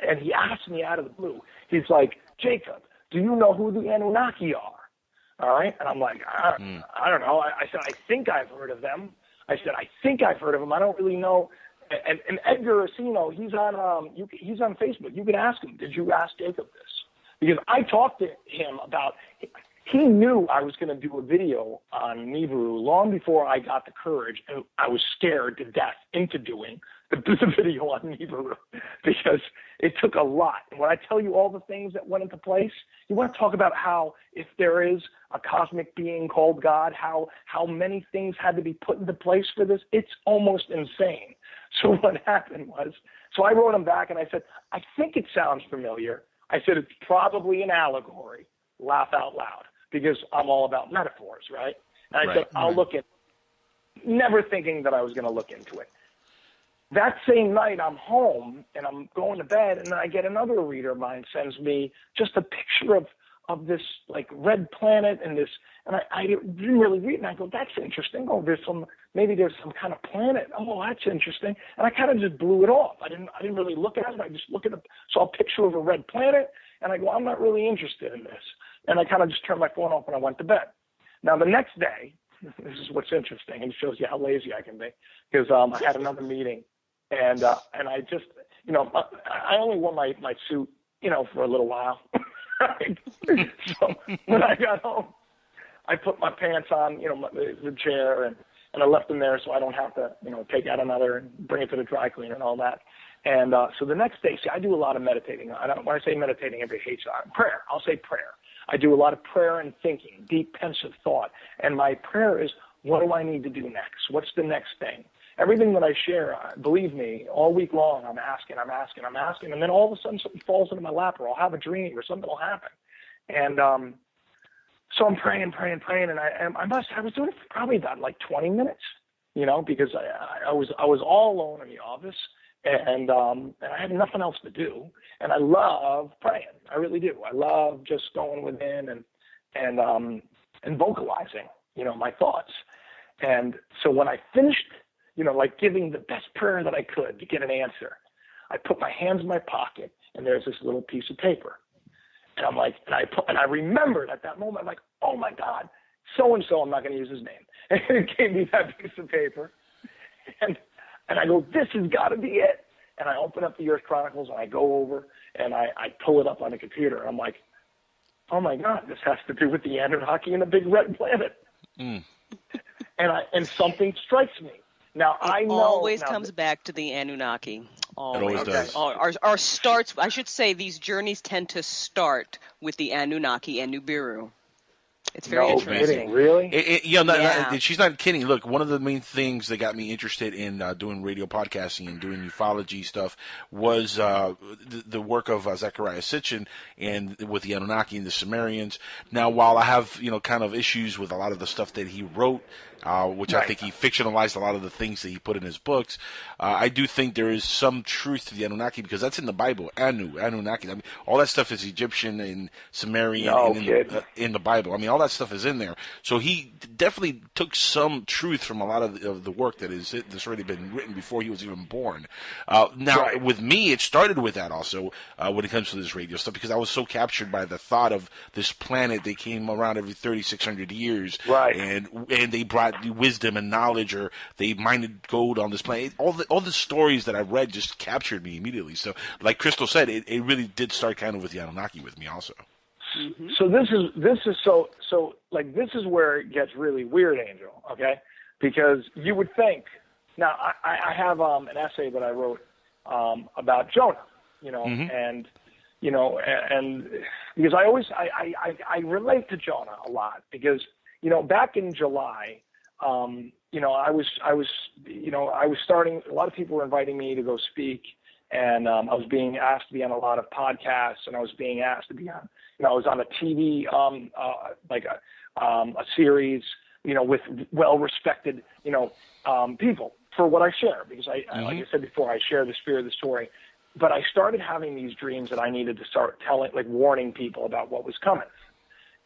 And he asked me out of the blue, he's like, Jacob, do you know who the Anunnaki are? All right? And I'm like, I don't know. I said, I think I've heard of them. I don't really know. And Edgar Asino, he's on Facebook. You can ask him, did you ask Jacob this? Because I talked to him about, he knew I was going to do a video on Nibiru long before I got the courage, and I was scared to death into doing the video on Nibiru because it took a lot. And when I tell you all the things that went into place, you want to talk about how if there is a cosmic being called God, how many things had to be put into place for this. It's almost insane. So what happened was, so I wrote him back and I said, I think it sounds familiar. I said, it's probably an allegory. Laugh out loud, because I'm all about metaphors, right? And I said, I'll look at it, never thinking that I was going to look into it. That same night, I'm home, and I'm going to bed, and then I get another reader of mine sends me just a picture of this, like, red planet and this, and I didn't really read it, and I go, that's interesting. Oh, maybe there's some kind of planet. Oh, that's interesting. And I kind of just blew it off. I didn't really look at it. I just saw a picture of a red planet, and I go, I'm not really interested in this. And I kind of just turned my phone off and I went to bed. Now, the next day, this is what's interesting, and it shows you how lazy I can be, because I had another meeting, and I just, I only wore my suit, for a little while. Right? So when I got home, I put my pants on, the chair, and I left them there so I don't have to, take out another and bring it to the dry cleaner and all that. And so the next day, see, I do a lot of meditating. When I say meditating, everybody hates prayer. I'll say prayer. I do a lot of prayer and thinking, deep, pensive thought. And my prayer is, what do I need to do next? What's the next thing? Everything that I share, believe me, all week long, I'm asking. And then all of a sudden something falls into my lap, or I'll have a dream, or something will happen. And so I'm praying, and I was doing it for probably about like 20 minutes, because I was all alone in the office, and I had nothing else to do. And I love praying. I really do. I love just going within and vocalizing, my thoughts. And so when I finished, like giving the best prayer that I could to get an answer, I put my hands in my pocket, and there's this little piece of paper. And I'm like, and I remembered at that moment, I'm like, oh my God, so-and-so, I'm not going to use his name. And it gave me that piece of paper. And I go, this has got to be it. And I open up the Earth Chronicles, and I go over, and I pull it up on the computer. I'm like, oh my God, this has to do with the Anunnaki and the big red planet. Mm. And something strikes me. Now, I know. Always comes back to the Anunnaki. Always does. Our starts, I should say, these journeys tend to start with the Anunnaki and Nibiru. It's very interesting. Really? She's not kidding. Look, one of the main things that got me interested in doing radio podcasting and doing ufology stuff was the work of Zecharia Sitchin and with the Anunnaki and the Sumerians. Now, while I have kind of issues with a lot of the stuff that he wrote, which I think he fictionalized a lot of the things that he put in his books, I do think there is some truth to the Anunnaki, because that's in the Bible. Anunnaki. I mean, all that stuff is Egyptian and Sumerian in the Bible. I mean, all that stuff is in there. So he definitely took some truth from a lot of the work that's already been written before he was even born. With me, it started with that also when it comes to this radio stuff, because I was so captured by the thought of this planet. They came around every 3,600 years, and they brought wisdom and knowledge, or they mined gold on this planet. All the stories that I read just captured me immediately. So, like Crystal said, it really did start kind of with the Anunnaki with me also. Mm-hmm. So this is where it gets really weird, Angel. Okay, because you would think. Now I have an essay that I wrote about Jonah, and because I relate to Jonah a lot, because back in July, I was starting. A lot of people were inviting me to go speak, and I was being asked to be on a lot of podcasts, and I was being asked to be on. I was on a TV, a series, with well-respected, people for what I share, because I like I said before, I share the spirit of the story. But I started having these dreams that I needed to start warning people about what was coming,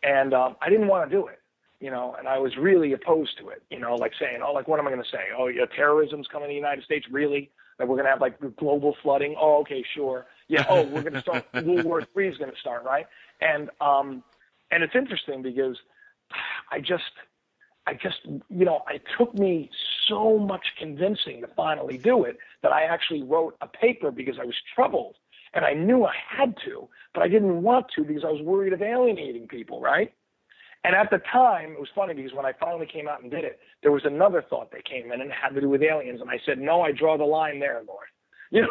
and I didn't want to do it. And I was really opposed to it, saying, what am I going to say? Oh, yeah, terrorism's coming to the United States? Really? That we're going to have, global flooding? Oh, okay, sure. Yeah, we're going to start, World War III is going to start, right? And it's interesting, because it took me so much convincing to finally do it, that I actually wrote a paper because I was troubled. And I knew I had to, but I didn't want to, because I was worried of alienating people, right? And at the time, it was funny, because when I finally came out and did it, there was another thought that came in, and it had to do with aliens. And I said, no, I draw the line there, Lord. I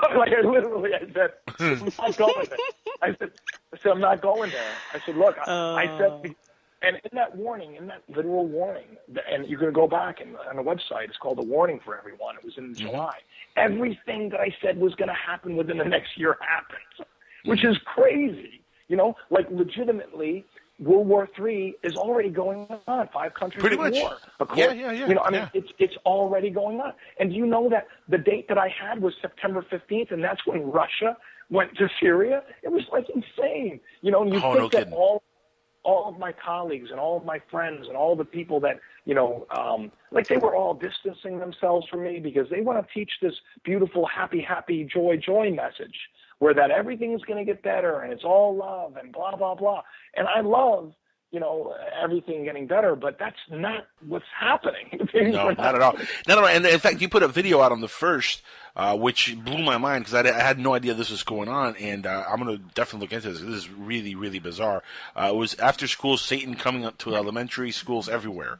said, I'm not going there. I said, I'm not going there. I said, look, I said, and in that warning, in that literal warning, and you're going to go back on the website, it's called The Warning for Everyone. It was in July. Everything that I said was going to happen within the next year happened, which is crazy. Legitimately, World War III is already going on. 5 countries Pretty in much. war. Yeah. It's already going on. And do you know that the date that I had was September 15th, and that's when Russia went to Syria? It was insane. And you think that all of my colleagues and all of my friends and all the people that, they were all distancing themselves from me, because they want to teach this beautiful, happy, happy, joy message, where that everything is going to get better and it's all love and blah, blah, blah. And I love, everything getting better, but that's not what's happening. No, not at all. And in fact, you put a video out on the 1st, which blew my mind, because I had no idea this was going on, and I'm going to definitely look into this. This is really, really bizarre. It was after school Satan coming up to elementary schools everywhere.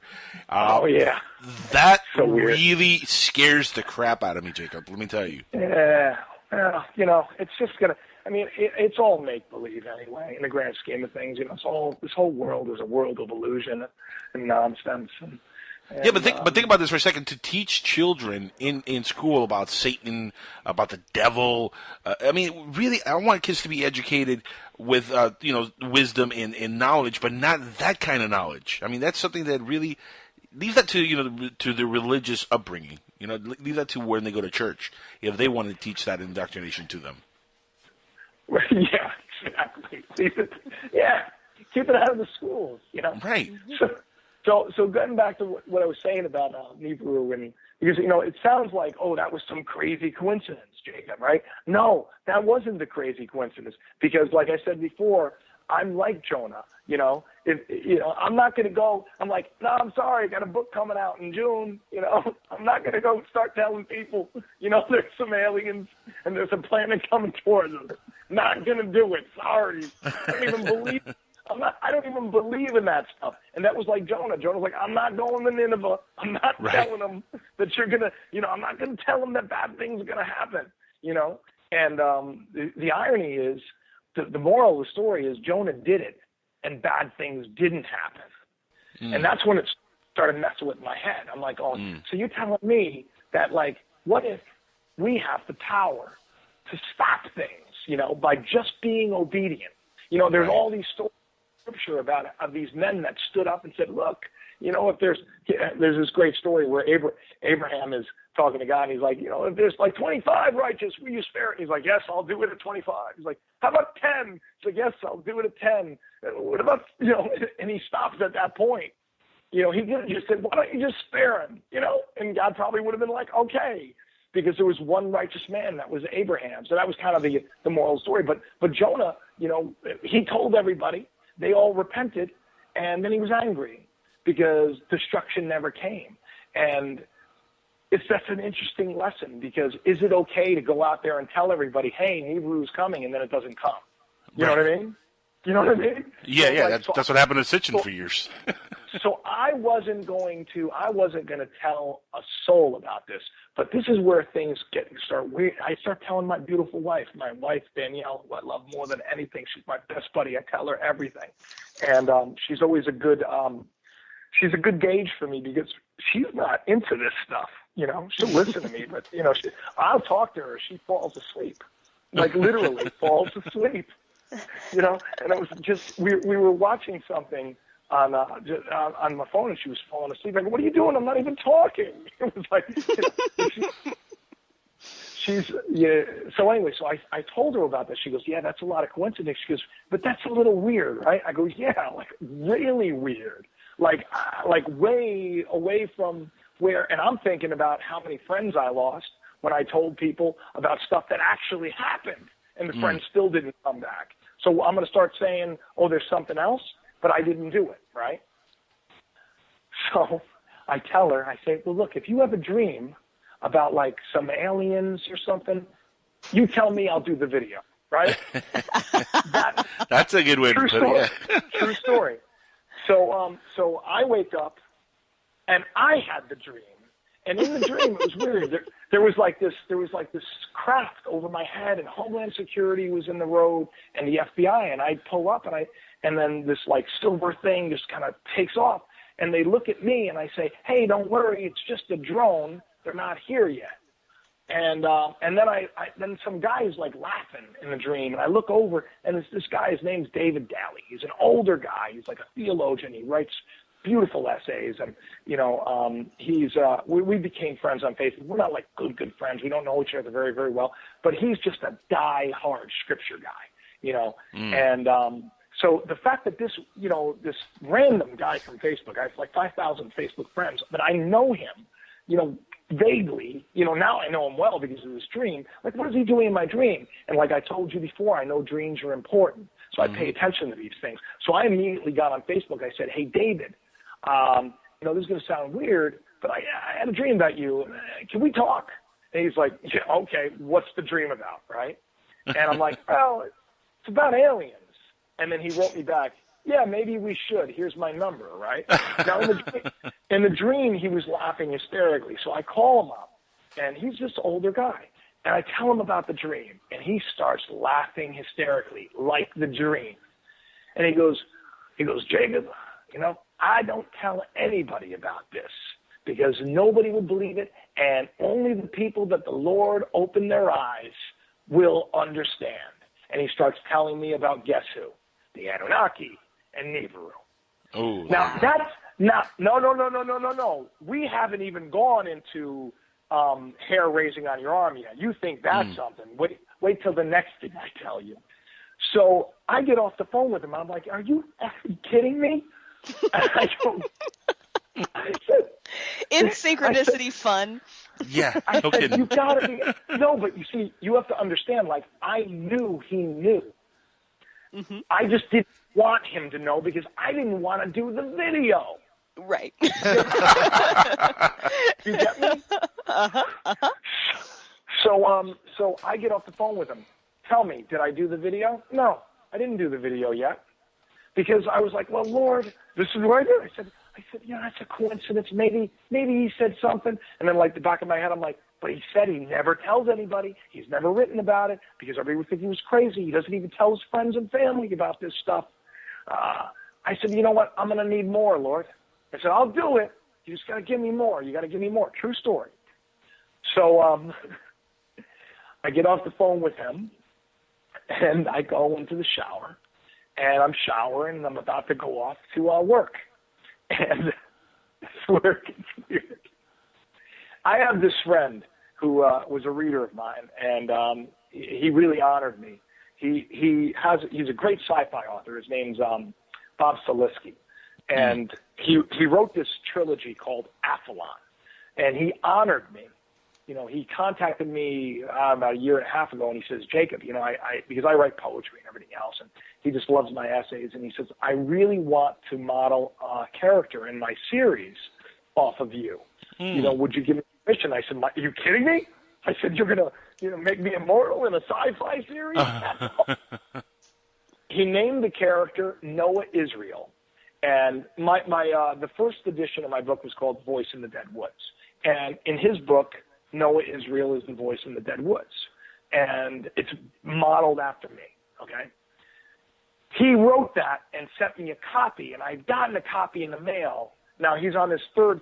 That so really scares the crap out of me, Jacob. Let me tell you. Yeah. it's just gonna. I mean, it's all make believe anyway. In the grand scheme of things, this whole world is a world of illusion and nonsense. Yeah, but think about this for a second. To teach children in school about Satan, about the devil. I mean, really, I want kids to be educated with wisdom and knowledge, but not that kind of knowledge. I mean, that's something that really leave that to to the religious upbringing. Leave that to when they go to church if they want to teach that indoctrination to them. Yeah, exactly. Keep it out of the schools. Right. So getting back to what I was saying about Nibiru, because it sounds like, oh, that was some crazy coincidence, Jacob, right? No, that wasn't the crazy coincidence, because like I said before, I'm like Jonah. I'm not going to go. I'm like, no, I'm sorry, I got a book coming out in June. I'm not going to go start telling people, there's some aliens and there's a planet coming towards them. Not going to do it. Sorry, I don't even believe. I don't even believe in that stuff. And that was like Jonah. Jonah's like, I'm not going to Nineveh. I'm not telling them that you're going to, I'm not going to tell them that bad things are going to happen, And the irony is, the moral of the story is Jonah did it, and bad things didn't happen. And that's when it started messing with my head. I'm like, so you're telling me that, like, what if we have the power to stop things, by just being obedient? There's all these stories Scripture about of these men that stood up and said, look, if there's this great story where Abraham is talking to God, and he's like, if there's like 25 righteous, will you spare it? And he's like, yes, I'll do it at 25. He's like, how about 10? He's like, yes, I'll do it at 10. What about, and he stops at that point. He could have just said, why don't you just spare him? And God probably would have been like, okay, because there was one righteous man, that was Abraham. So that was kind of the moral story. But Jonah, he told everybody, they all repented, and then he was angry because destruction never came. And that's an interesting lesson, because is it okay to go out there and tell everybody, hey, Nibiru's coming, and then it doesn't come? You know what I mean? Yeah, that's what happened to Sitchin for years. So I wasn't going to tell a soul about this, but this is where things start weird. I start telling my beautiful wife, Danielle, who I love more than anything. She's my best buddy. I tell her everything, and she's always a good gauge for me, because she's not into this stuff. She'll listen to me, but I'll talk to her. She falls asleep, like literally falls asleep. And it was just we were watching something on my phone, and she was falling asleep. I go, what are you doing? I'm not even talking. It was like, So anyway, so I told her about this. She goes, yeah, that's a lot of coincidence. She goes, but that's a little weird, right? I go, yeah, like really weird, like way away from where. And I'm thinking about how many friends I lost when I told people about stuff that actually happened, and the friends still didn't come back. So I'm going to start saying, oh, there's something else, but I didn't do it, right? So I tell her, I say, well, look, if you have a dream about like some aliens or something, you tell me, I'll do the video, right? That's a good way to put it. Yeah. True story. So I wake up, and I had the dream. And in the dream, it was weird. There was like this craft over my head, and Homeland Security was in the road, and the FBI, and I pull up, and then this like silver thing just kind of takes off, and they look at me, and I say, hey, don't worry, it's just a drone. They're not here yet. And then some guy is like laughing in the dream, and I look over, and it's this guy. His name's David Daly. He's an older guy. He's like a theologian. He writes beautiful essays, and we became friends on Facebook. We're not like good friends. We don't know each other very, very well, but he's just a die-hard scripture guy, And so the fact that this random guy from Facebook, I have like 5,000 Facebook friends, but I know him, vaguely, now I know him well because of this dream. Like, what is he doing in my dream? And like I told you before, I know dreams are important, so I pay attention to these things. So I immediately got on Facebook. I said, hey, David, this is going to sound weird, but I had a dream about you. Can we talk? And he's like, yeah, okay, what's the dream about, right? And I'm like, well, it's about aliens. And then he wrote me back, yeah, maybe we should. Here's my number, right? Now, in the dream, he was laughing hysterically. So I call him up, and he's this older guy. And I tell him about the dream, and he starts laughing hysterically, like the dream. And he goes, Jacob, I don't tell anybody about this because nobody will believe it, and only the people that the Lord opened their eyes will understand. And he starts telling me about guess who? The Anunnaki and Nibiru. Oh, now that's not no. We haven't even gone into hair raising on your arm yet. You think that's something? Wait till the next thing I tell you. So I get off the phone with him. I'm like, "Are you effing kidding me?" I said, in synchronicity fun. Yeah, I no said, kidding. You gotta be no, but you see, you have to understand. Like, I knew he knew. Mm-hmm. I just didn't want him to know because I didn't want to do the video. Right. You get me? So I get off the phone with him. Tell me, did I do the video? No, I didn't do the video yet. Because I was like, well, Lord, this is what I did. I said, that's a coincidence. Maybe he said something. And then, like, the back of my head, I'm like, but he said he never tells anybody. He's never written about it because everybody would think he was crazy. He doesn't even tell his friends and family about this stuff. I said, you know what? I'm going to need more, Lord. I said, I'll do it. You just got to give me more. You got to give me more. True story. So I get off the phone with him, and I go into the shower, and I'm showering, and I'm about to go off to work. And it's where it gets weird. I have this friend who was a reader of mine, and he really honored me. He's a great sci-fi author. His name's Bob Salisky, and he wrote this trilogy called Athlon, and he honored me. He contacted me about a year and a half ago, and he says, Jacob, because I write poetry and everything else, and he just loves my essays, and he says, I really want to model a character in my series off of you. Would you give me permission? I said, are you kidding me? I said, you're going to make me immortal in a sci-fi series? He named the character Noah Israel, and the first edition of my book was called Voice in the Dead Woods. And in his book, Noah Israel is the voice in the dead woods. And it's modeled after me, okay? He wrote that and sent me a copy, and I'd gotten a copy in the mail. Now, he's on his third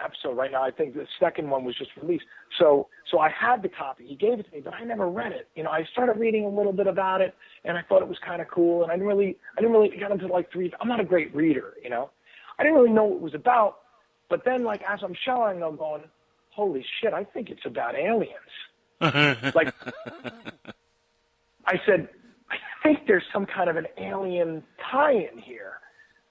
episode right now. I think the second one was just released. So I had the copy. He gave it to me, but I never read it. I started reading a little bit about it, and I thought it was kind of cool, and I didn't really get into like I'm not a great reader, I didn't really know what it was about. But then, like, as I'm showering, I'm going, holy shit, I think it's about aliens. Like, I said, I think there's some kind of an alien tie-in here.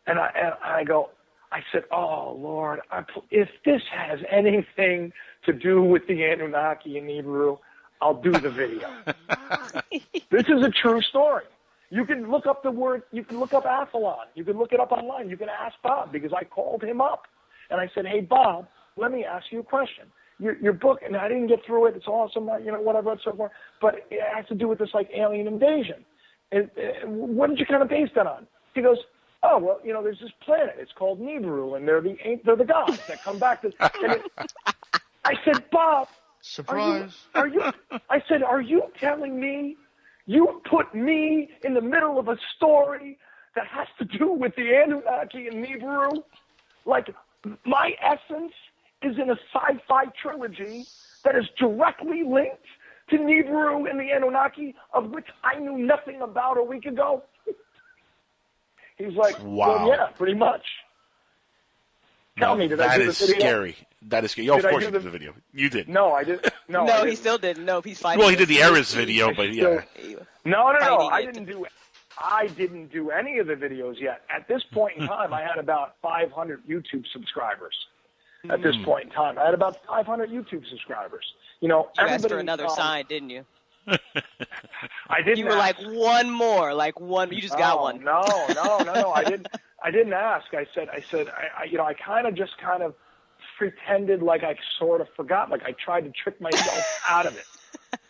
And I said, oh, Lord, if this has anything to do with the Anunnaki and Nibiru, I'll do the video. This is a true story. You can look up you can look up Athlon. You can look it up online. You can ask Bob, because I called him up. And I said, hey, Bob, let me ask you a question. Your book, and I didn't get through it. It's awesome, whatever, and so forth. But it has to do with this, like, alien invasion. What did you kind of base that on? He goes, oh, well, there's this planet. It's called Nibiru, and they're the gods that come back. I said, Bob, surprise. I said, are you telling me you put me in the middle of a story that has to do with the Anunnaki and Nibiru? Like, my essence is in a sci-fi trilogy that is directly linked to Nibiru and the Anunnaki, of which I knew nothing about a week ago. He's like, wow. Well, yeah, pretty much. Tell me, did I do the video? Scary. That is scary. Of course you did the video. You did. No, I didn't. No, he still didn't. No, he's fighting. Well, he did the Eris video, but yeah. No. I didn't do any of the videos yet. At this point in time, I had about 500 YouTube subscribers. At this point in time, I had about 500 YouTube subscribers. You asked for another sign, didn't you? I didn't. You were like one more, You just got one. No. I didn't ask. I said. I kind of pretended like I sort of forgot. Like I tried to trick myself out of it,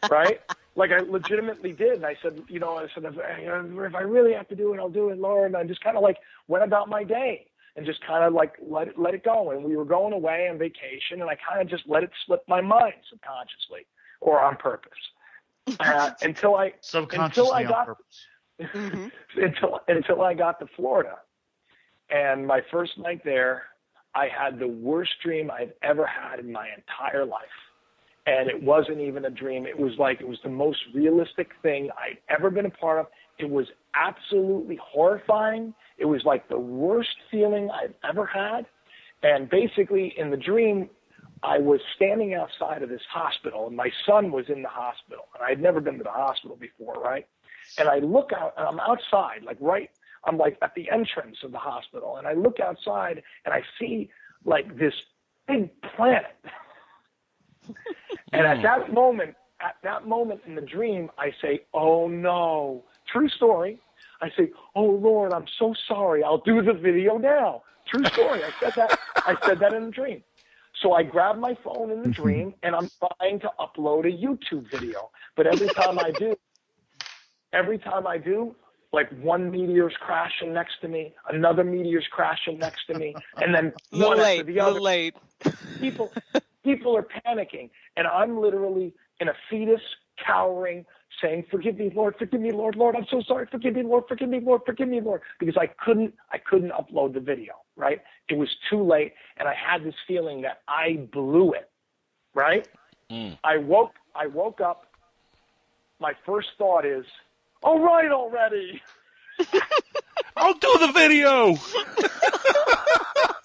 right? Like I legitimately did. And I said, if I really have to do it, I'll do it, Lord. And I just kind of like went about my day and just kind of like let it go. And we were going away on vacation, and I kind of just let it slip my mind subconsciously. or on purpose. Until I subconsciously got, on purpose. until I got to Florida, and my first night there, I had the worst dream I've ever had in my entire life. And it wasn't even a dream. It was the most realistic thing I'd ever been a part of. It was absolutely horrifying. It was like the worst feeling I've ever had. And basically, in the dream, I was standing outside of this hospital, and my son was in the hospital. And I'd never been to the hospital before, right? And I look out, and I'm outside, I'm like at the entrance of the hospital. And I look outside, and I see like this big planet. And at that moment in the dream, I say, oh no, true story. I say, oh Lord, I'm so sorry. I'll do the video now. True story. I said that in the dream. So I grab my phone in the dream, and I'm trying to upload a YouTube video. But every time I do, like one meteor's crashing next to me, another meteor's crashing next to me, and then one after the other. Late. People are panicking, and I'm literally in a fetus, cowering, saying, "Forgive me, Lord, Lord, I'm so sorry, forgive me, Lord, forgive me, Lord, forgive me, Lord," because I couldn't upload the video, right? It was too late, and I had this feeling that I blew it, right? I woke up. My first thought is, all right already. I'll do the video.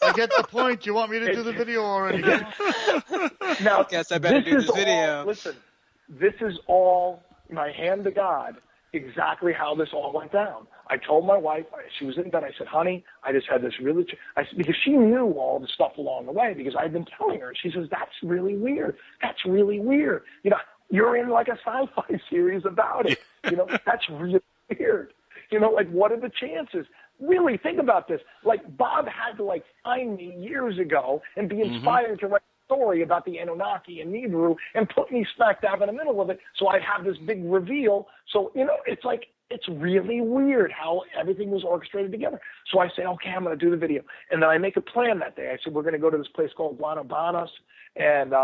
I get the point. You want me to do the video already? Now, guess I better do this video. Listen, this is all my hand to God, exactly how this all went down. I told my wife, she was in bed, I said, honey, I just had this really, because she knew all the stuff along the way, because I've been telling her. She says, that's really weird. That's really weird. You know, you're in like a sci-fi series about it. You know, that's really weird. You know, like, what are the chances? Really, think about this. Like, Bob had to, like, find me years ago and be inspired to write a story about the Anunnaki and Nibiru and put me smack dab in the middle of it so I'd have this big reveal. So, you know, it's like, it's really weird how everything was orchestrated together. So I say, okay, I'm going to do the video. And then I make a plan that day. I said, we're going to go to this place called Guanabanas, and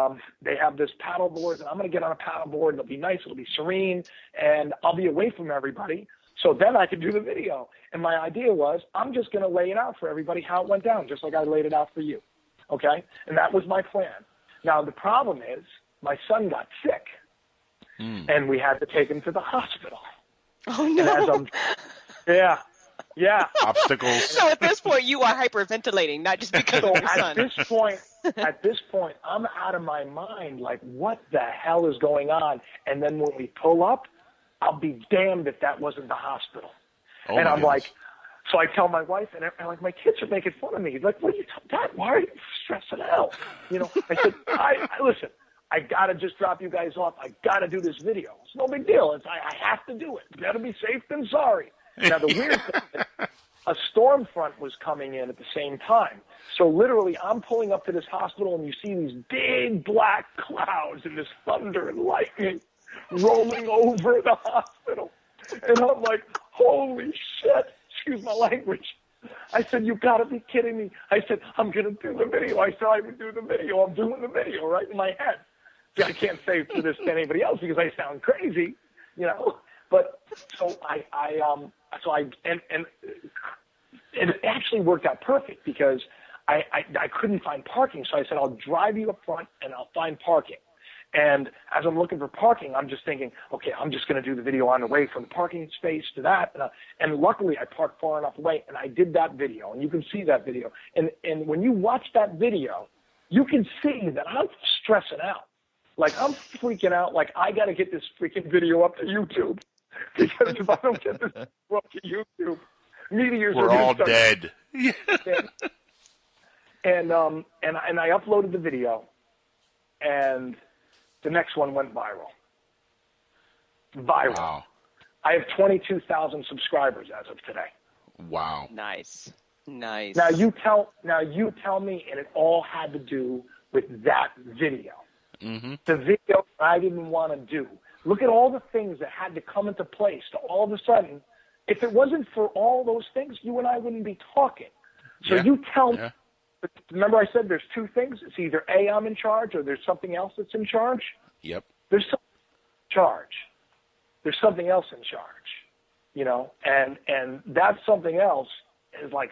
they have this paddle board, and I'm going to get on a paddle board. It'll be nice. It'll be serene, and I'll be away from everybody. So then I could do the video. And my idea was, I'm just going to lay it out for everybody how it went down, just like I laid it out for you. Okay? And that was my plan. Now, the problem is my son got sick, and we had to take him to the hospital. Oh, no. Yeah. Obstacles. So at this point, you are hyperventilating, not just because of your son. At this point, I'm out of my mind. Like, what the hell is going on? And then when we pull up, I'll be damned if that wasn't the hospital. Oh, and I'm goodness. like, so I tell my wife, and like, my kids are making fun of me. Like, what are you Dad, why are you stressing out? You know, I said, listen, I got to just drop you guys off. I got to do this video. It's no big deal. I have to do it. Better be safe than sorry. Now, the weird thing is, a storm front was coming in at the same time. So literally, I'm pulling up to this hospital, and you see these big black clouds and this thunder and lightning rolling over the hospital. And I'm like, holy shit. Excuse my language. I said, you got to be kidding me. I said, I'm going to do the video. I said I would do the video. I'm doing the video right in my head. See, I can't say for this to anybody else because I sound crazy, you know. But so and it actually worked out perfect because I couldn't find parking. So I said, I'll drive you up front and I'll find parking. And as I'm looking for parking, I'm just thinking, okay, I'm just going to do the video on the way from the parking space to that. And luckily, I parked far enough away, and I did that video. And you can see that video. And when you watch that video, you can see that I'm stressing out. Like, I'm freaking out. Like, I got to get this freaking video up to YouTube. Because if I don't get this up to YouTube, meteors we're all dead. And I uploaded the video, and the next one went viral. Wow. I have 22,000 subscribers as of today. Wow. Nice. Now you tell me, and it all had to do with that video. Mm-hmm. The video I didn't want to do. Look at all the things that had to come into place to all of a sudden. If it wasn't for all those things, you and I wouldn't be talking. So you tell me. Remember I said there's two things. It's either A, I'm in charge, or there's something else that's in charge. Yep. there's something in charge. There's something else in charge, you know, and that something else is like,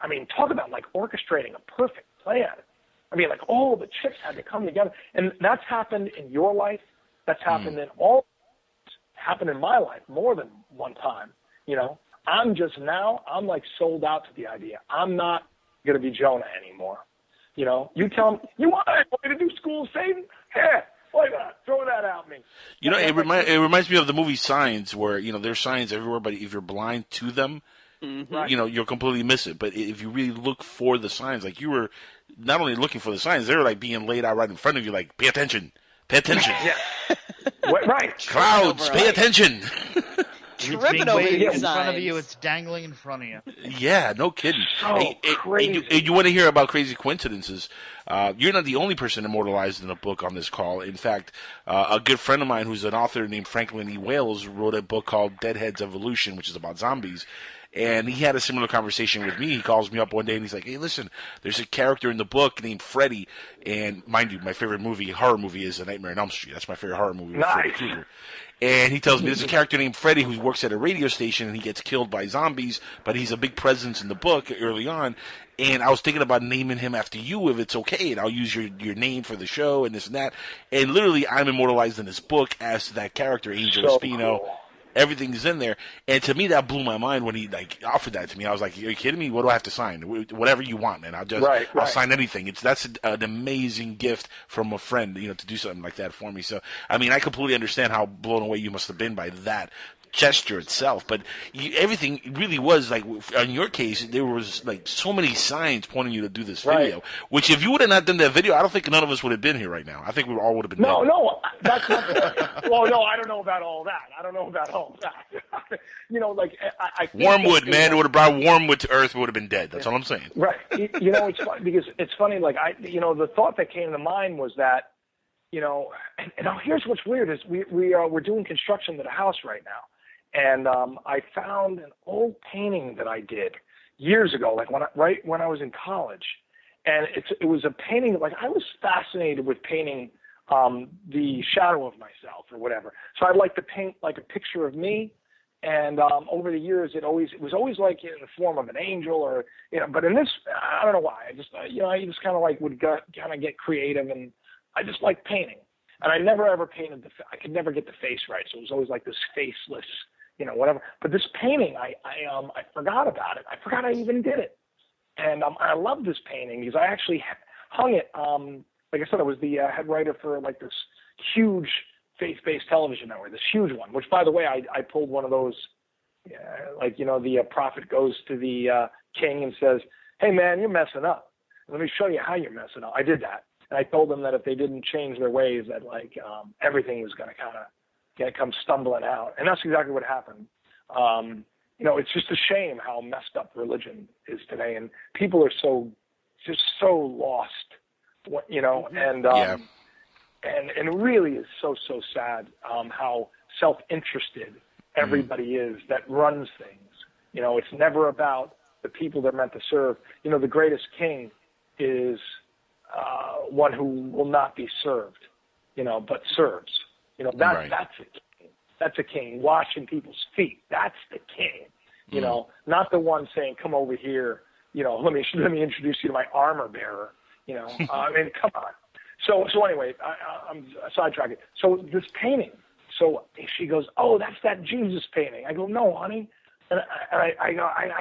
I mean, talk about like orchestrating a perfect plan. I mean, like all the chips had to come together, and that's happened in your life. That's happened in happened in my life more than one time. You know, I'm like sold out to the idea. I'm not going to be Jonah anymore. You know, you tell him, you want me to do school of Satan? Yeah, why not? Throw that at me. You know, it reminds me of the movie Signs, where, you know, there's signs everywhere, but if you're blind to them, you know, you'll completely miss it. But if you really look for the signs, like you were not only looking for the signs, they were like being laid out right in front of you, like, pay attention. Pay attention. Yeah. Right. Clouds, pay attention. Tripping over in front of you, it's dangling in front of you. Yeah, no kidding. So crazy. And you want to hear about crazy coincidences? You're not the only person immortalized in a book on this call. In fact, a good friend of mine who's an author named Franklin E. Wales wrote a book called Deadhead's Evolution, which is about zombies. And he had a similar conversation with me. He calls me up one day and he's like, hey, listen, there's a character in the book named Freddy. And mind you, my favorite horror movie is A Nightmare on Elm Street. That's my favorite horror movie. With Freddy Krueger. And he tells me there's a character named Freddy who works at a radio station and he gets killed by zombies, but he's a big presence in the book early on. And I was thinking about naming him after you if it's okay, and I'll use your name for the show and this and that. And literally, I'm immortalized in this book as that character, Angel Espino. Cool. Everything's in there, and to me that blew my mind when he like offered that to me. I was like, "Are you kidding me? What do I have to sign? Whatever you want, man. I'll sign anything." That's an amazing gift from a friend, you know, to do something like that for me. So, I mean, I completely understand how blown away you must have been by that gesture itself, but everything really was like, in your case, there was like so many signs pointing you to do this video, which if you would have not done that video, I don't think none of us would have been here right now. I think we all would have been dead. No, that's not well, no, I don't know about all that. You know, like, I think Wormwood, man, it would have brought Wormwood to Earth, we would have been dead. That's all I'm saying. Right. You know, it's funny because it's funny, like, the thought that came to mind was that, you know, and now here's what's weird is we're doing construction at a house right now. And I found an old painting that I did years ago, like right when I was in college. And it was a painting, like I was fascinated with painting the shadow of myself or whatever. So I'd like to paint like a picture of me. And over the years, it was always like in the form of an angel or, you know, but in this, I don't know why. I just kind of like would kind of get creative, and I just like painting. And I never ever painted I could never get the face right. So it was always like this faceless, you know, whatever. But this painting, I forgot about it. I forgot I even did it. And I love this painting because I actually hung it. Like I said, I was the head writer for like this huge faith-based television network, this huge one, which, by the way, I pulled one of those, like, you know, the prophet goes to the king and says, hey, man, you're messing up. Let me show you how you're messing up. I did that. And I told them that if they didn't change their ways, that, like, everything was going to kind of come stumbling out. And that's exactly what happened. You know, it's just a shame how messed up religion is today. And people are just so lost, you know, and it really is so sad how self-interested everybody is that runs things. You know, it's never about the people they're meant to serve. You know, the greatest king is one who will not be served, you know, but serves. You know, that's a king. That's a king. Washing people's feet. That's the king. You know, not the one saying, come over here, you know, let me introduce you to my armor bearer. You know, I mean, come on. So anyway, I'm sidetracking. So this painting. So she goes, oh, that's that Jesus painting. I go, no, honey. And I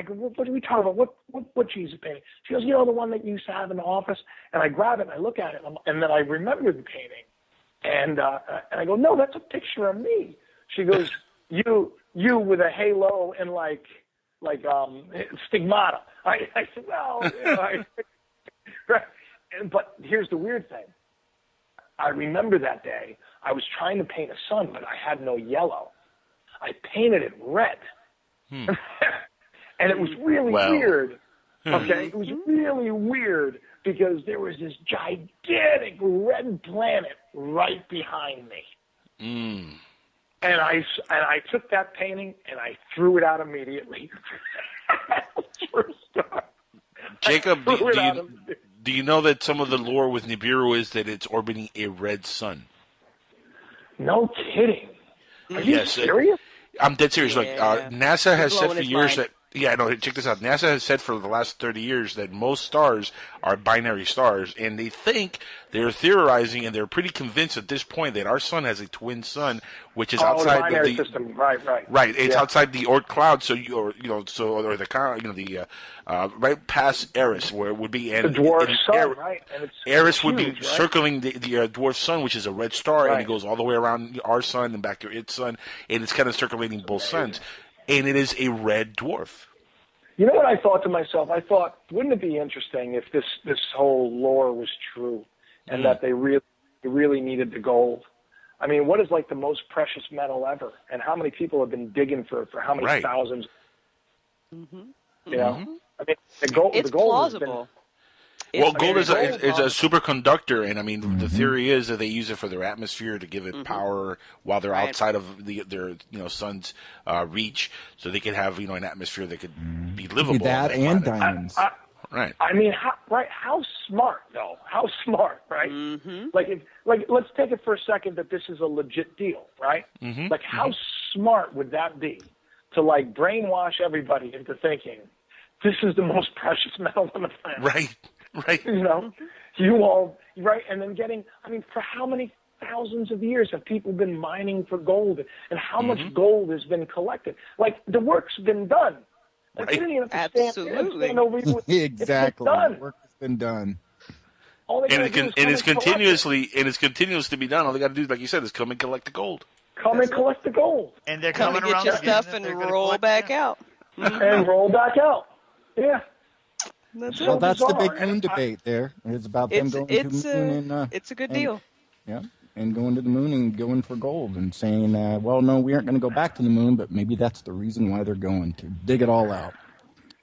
go, what are we talking about? What Jesus painting? She goes, you know, the one that you used to have in the office. And I grab it and I look at it, and then I remember the painting. And I go, no, that's a picture of me. She goes, you with a halo and like stigmata. I said, well, you know, but here's the weird thing. I remember that day I was trying to paint a sun, but I had no yellow. I painted it red. And it was really weird. Okay? It was really weird because there was this gigantic red planet right behind me. And I took that painting and I threw it out immediately. Jacob, do you know that some of the lore with Nibiru is that it's orbiting a red sun? No kidding. Are you serious? I'm dead serious. Yeah. Like NASA has said for years mind. that. Yeah, no, check this out. NASA has said for the last 30 years that most stars are binary stars, and they're theorizing, and they're pretty convinced at this point that our sun has a twin sun, which is outside the binary system. Right. Right, it's outside the Oort cloud, right past Eris, where it would be the dwarf sun, right? And it's Eris huge, would be right? circling the dwarf sun, which is a red star, Right. and it goes all the way around our sun and back to its sun, and it's kind of circulating both suns. And it is a red dwarf. You know what I thought to myself? I thought, wouldn't it be interesting if this whole lore was true, and that they really needed the gold? I mean, what is like the most precious metal ever, and how many people have been digging for how many thousands? Mm-hmm. You know, I mean, the gold. It's the gold plausible. Gold is a superconductor, and I mean the theory is that they use it for their atmosphere to give it power while they're outside of their sun's reach, so they can have an atmosphere that could be livable. That and diamonds. Right. I mean, how smart though? How smart, right? Mm-hmm. Like let's take it for a second that this is a legit deal, right? Mm-hmm. Like how smart would that be to like brainwash everybody into thinking this is the most precious metal on the planet? Right. You know, you all, right? And then for how many thousands of years have people been mining for gold, and how much gold has been collected? Like, the work's been done. Like, Right. you didn't even have Absolutely. stand over you. Exactly. It's been done. Work has been done. All they And gotta do is it's come and collect it. continuous to be done. All they got to do, like you said, is come and collect the gold. Come and collect the gold. And they're Come coming and get around your again, stuff and and they're gonna roll collect back again. out. And roll back out. Yeah. That's Well, it. that's the bizarre. big moon debate there. It's about them going to the moon and it's a good deal. and going to the moon and going for gold and saying, well, no, we aren't going to go back to the moon, but maybe that's the reason why they're going to dig it all out.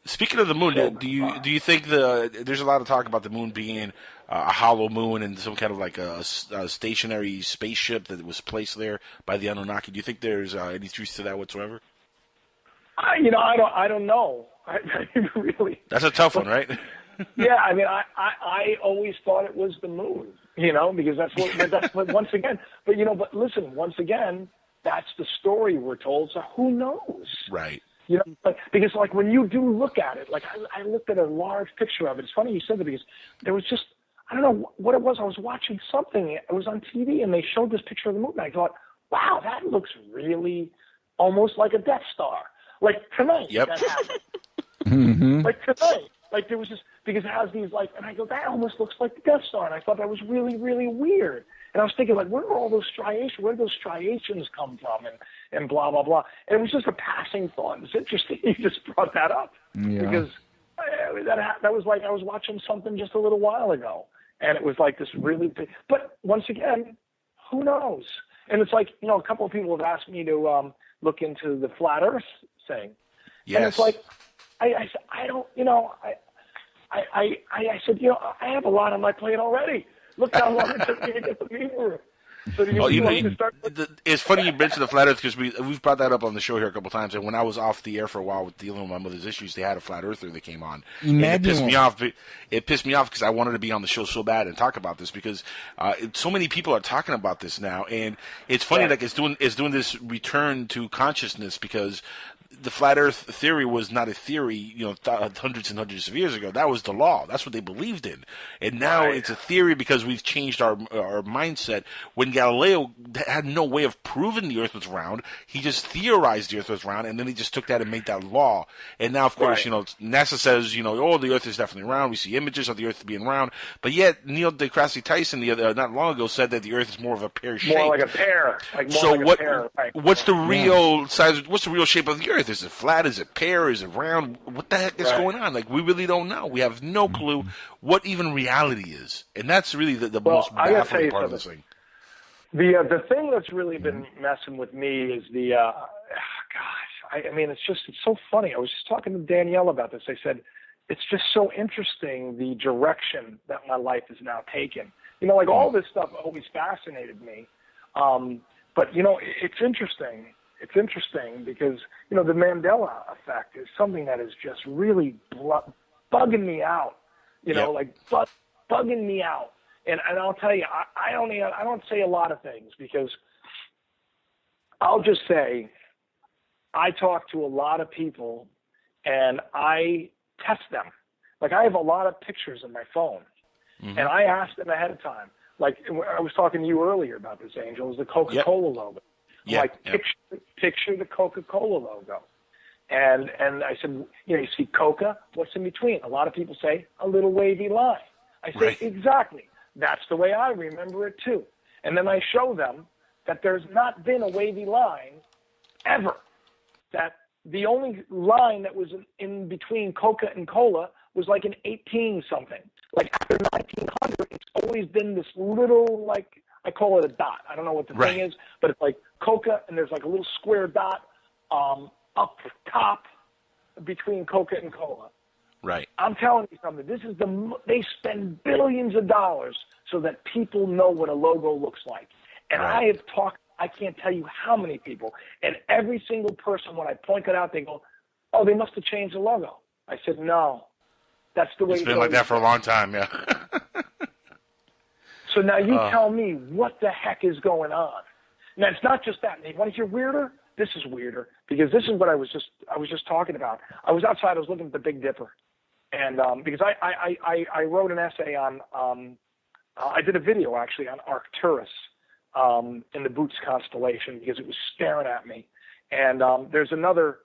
Speaking of the moon, do you think there's a lot of talk about the moon being a hollow moon and some kind of like a stationary spaceship that was placed there by the Anunnaki? Do you think there's any truth to that whatsoever? I don't know. I really. That's a tough one, right? Yeah, I mean, I always thought it was the moon, because that's what once again. But listen, once again, that's the story we're told. So who knows? Right. Because when you do look at it, I looked at a large picture of it. It's funny you said that because there was just, I don't know what it was. I was watching something. It was on TV and they showed this picture of the moon. And I thought, wow, that looks really almost like a Death Star. Like tonight. Yep. That happened. Mm-hmm. Like tonight. Like there was this, because it has these and I go, that almost looks like the Death Star. And I thought that was really, really weird. And I was thinking, where did those striations come from? And blah, blah, blah. And it was just a passing thought. It's interesting you just brought that up. Yeah. Because that was like I was watching something just a little while ago. And it was like this really big. But once again, who knows? And it's like, a couple of people have asked me to look into the flat Earth thing. Yes. And it's like, I don't, I said, I have a lot on my plate already. Look how long it took me to get the paper. So it's funny you mentioned the flat Earth because we've brought that up on the show here a couple times. And when I was off the air for a while with dealing with my mother's issues, they had a flat earther that came on. And it pissed me off. It pissed me off because I wanted to be on the show so bad and talk about this because so many people are talking about this now, and it's funny it's doing this return to consciousness because the flat Earth theory was not a theory, hundreds and hundreds of years ago. That was the law. That's what they believed in. And now it's a theory because we've changed our mindset. When Galileo had no way of proving the Earth was round, he just theorized the Earth was round, and then he just took that and made that law. And now, of course, NASA says, the Earth is definitely round. We see images of the Earth being round. But yet, Neil deGrasse Tyson, not long ago, said that the Earth is more of a pear shape. More like a pear. What's the real size? What's the real shape of the Earth? Is it flat? Is it pear? Is it round? What the heck is going on? We really don't know. We have no clue what even reality is, and that's really the most baffling part of this thing. The thing that's really been messing with me is it's so funny. I was just talking to Danielle about this. I said it's just so interesting the direction that my life is now taken. All this stuff always fascinated me, but it's interesting. It's interesting because, the Mandela effect is something that is just really bugging me out, bugging me out. And I'll tell you, I don't say a lot of things because I'll just say, I talk to a lot of people, and I test them. Like, I have a lot of pictures in my phone, and I ask them ahead of time. Like, I was talking to you earlier about this, Angel, is the Coca-Cola logo. Picture the Coca-Cola logo. And I said, you see Coca, what's in between? A lot of people say a little wavy line. I say, exactly. That's the way I remember it, too. And then I show them that there's not been a wavy line ever. That the only line that was in between Coca and Cola was like an 18-something. Like after 1900, it's always been this little, like, I call it a dot. I don't know what the thing is, but it's like Coca, and there's like a little square dot up top between Coca and Cola. Right. I'm telling you something. This is they spend billions of dollars so that people know what a logo looks like. And I have talked, I can't tell you how many people, and every single person, when I point it out, they go, oh, they must have changed the logo. I said, no, that's the way it's been like that for a long time, yeah. So now you tell me what the heck is going on. Now, it's not just that. You want to hear weirder? This is weirder, because this is what I was just talking about. I was outside, I was looking at the Big Dipper, and because I wrote an essay on, I did a video actually on Arcturus in the Boots constellation, because it was staring at me. And there's another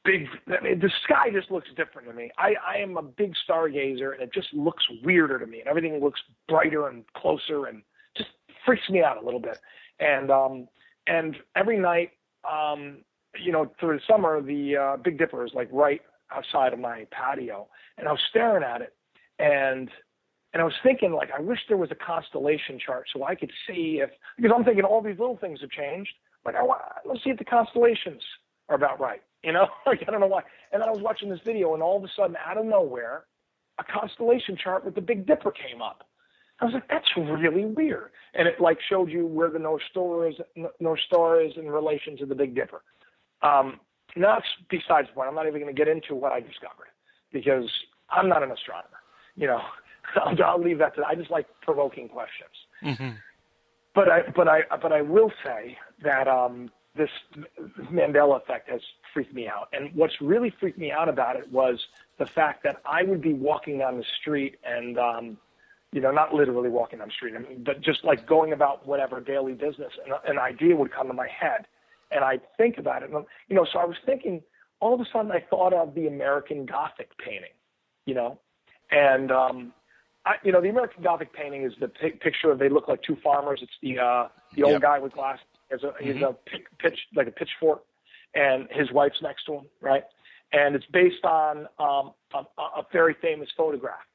big, the sky just looks different to me. I am a big stargazer, and it just looks weirder to me, and everything looks brighter and closer, and just freaks me out a little bit. And every night, through the summer, the Big Dipper is like right outside of my patio, and I was staring at it, and I was thinking, like, I wish there was a constellation chart so I could see because I'm thinking all these little things have changed. Like, let's see if the constellations are about right, like, I don't know why. And then I was watching this video, and all of a sudden, out of nowhere, a constellation chart with the Big Dipper came up. I was like, that's really weird. And it like showed you where the North Star is in relation to the Big Dipper. That's besides the point. I'm not even going to get into what I discovered, because I'm not an astronomer. I'll leave that to. I just like provoking questions. Mm-hmm. But I will say that this Mandela effect has freaked me out. And what's really freaked me out about it was the fact that I would be walking down the street and not literally walking down the street, but just like going about whatever daily business, and an idea would come to my head, and I'd think about it. And, so I was thinking, all of a sudden I thought of the American Gothic painting, and the American Gothic painting is the picture of, they look like two farmers. It's the old guy with glasses. He's a pitchfork, and his wife's next to him, right? And it's based on a very famous photograph.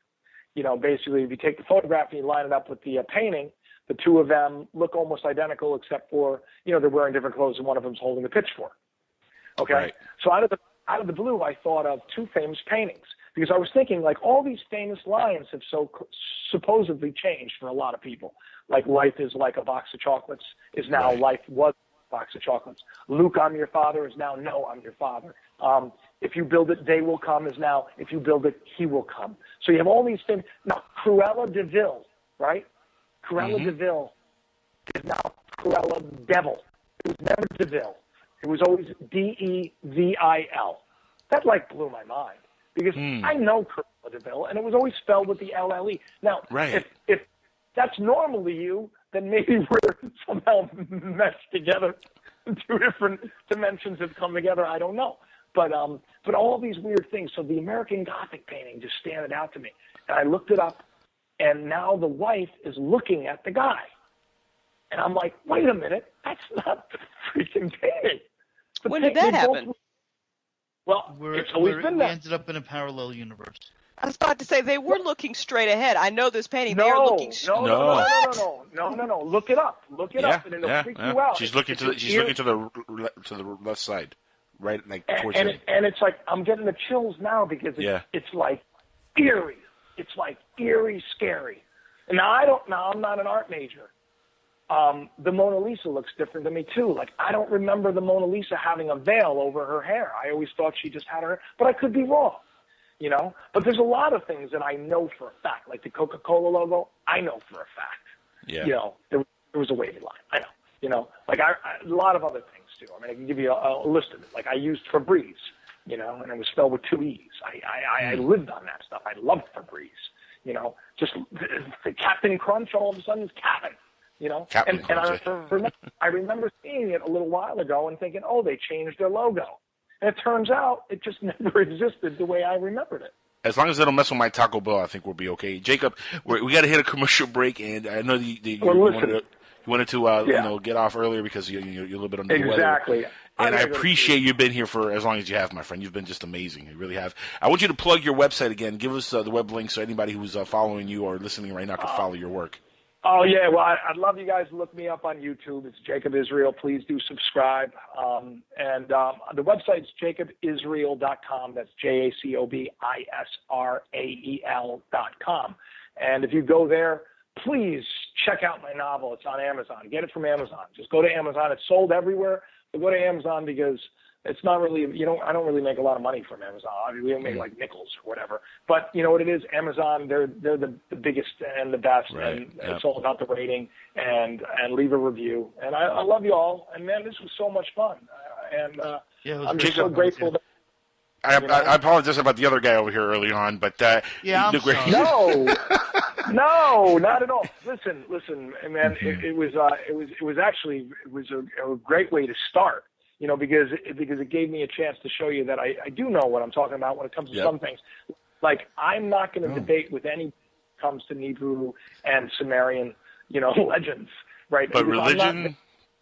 Basically, if you take the photograph and you line it up with the painting, the two of them look almost identical, except for, they're wearing different clothes, and one of them's holding a pitchfork. Okay? Right. So out of the blue, I thought of two famous paintings, because I was thinking, like, all these famous lines have supposedly changed for a lot of people. Like, life is like a box of chocolates is now life was a box of chocolates. Luke, I'm your father is now no, I'm your father. If you build it, they will come is now, if you build it, he will come. So you have all these things. Now, Cruella de Vil, right? Cruella de Vil is now Cruella Devil. It was never de Vil. It was always Devil. That, like, blew my mind. Because I know Cruella de Vil, and it was always spelled with the LLE. Now, if that's normal to you, then maybe we're somehow meshed together. Two different dimensions have come together. I don't know. But all these weird things. So the American Gothic painting just standing out to me. And I looked it up, and now the wife is looking at the guy. And I'm like, wait a minute, that's not the freaking painting. When did that happen? Well, it's always been that. We ended up in a parallel universe. I was about to say, they were looking straight ahead. I know this painting. No, they are looking no. Look it up. Look it up, and it'll freak you out. She's looking to the left side, right, like towards him. And it's like, I'm getting the chills now, because it's like eerie. It's like eerie, scary. And now I'm not an art major. The Mona Lisa looks different to me too. Like, I don't remember the Mona Lisa having a veil over her hair. I always thought she just had her hair, but I could be wrong. But there's a lot of things that I know for a fact, like the Coca-Cola logo. I know for a fact. Yeah. There was a wavy line. I know. like a lot of other things too. I mean, I can give you a list of it. Like I used Febreze, and it was spelled with 2 E's. I lived on that stuff. I loved Febreze, just the Captain Crunch all of a sudden is Captain, Captain and Crunch, I remember seeing it a little while ago and thinking, oh, they changed their logo. And it turns out it just never existed the way I remembered it. As long as they don't mess with my Taco Bell, I think we'll be okay. Jacob, we got to hit a commercial break, and I know you wanted to get off earlier because you're a little bit under the weather. Exactly. And I appreciate you've been here for as long as you have, my friend. You've been just amazing. You really have. I want you to plug your website again. Give us the web link so anybody who's following you or listening right now can follow your work. Oh, yeah. Well, I'd love you guys to look me up on YouTube. It's Jacob Israel. Please do subscribe. And the website's jacobisrael.com. That's JACOBISRAEL.com. And if you go there, please check out my novel. It's on Amazon. Get it from Amazon. Just go to Amazon. It's sold everywhere. But go to Amazon because it's not really, I don't really make a lot of money from Amazon. I mean, we don't make like nickels or whatever. But you know what it is? Amazon, they're the biggest and the best. Right. And it's all about the rating and leave a review. And I love you all. And man, this was so much fun. I'm just so grateful. I apologize about the other guy over here early on, but I'm sorry. No, not at all. Listen, man. It was actually a great way to start. Because it gave me a chance to show you that I do know what I'm talking about when it comes to some things. Like I'm not going to debate with any when it comes to Hebrew and Sumerian, legends, right? But because religion,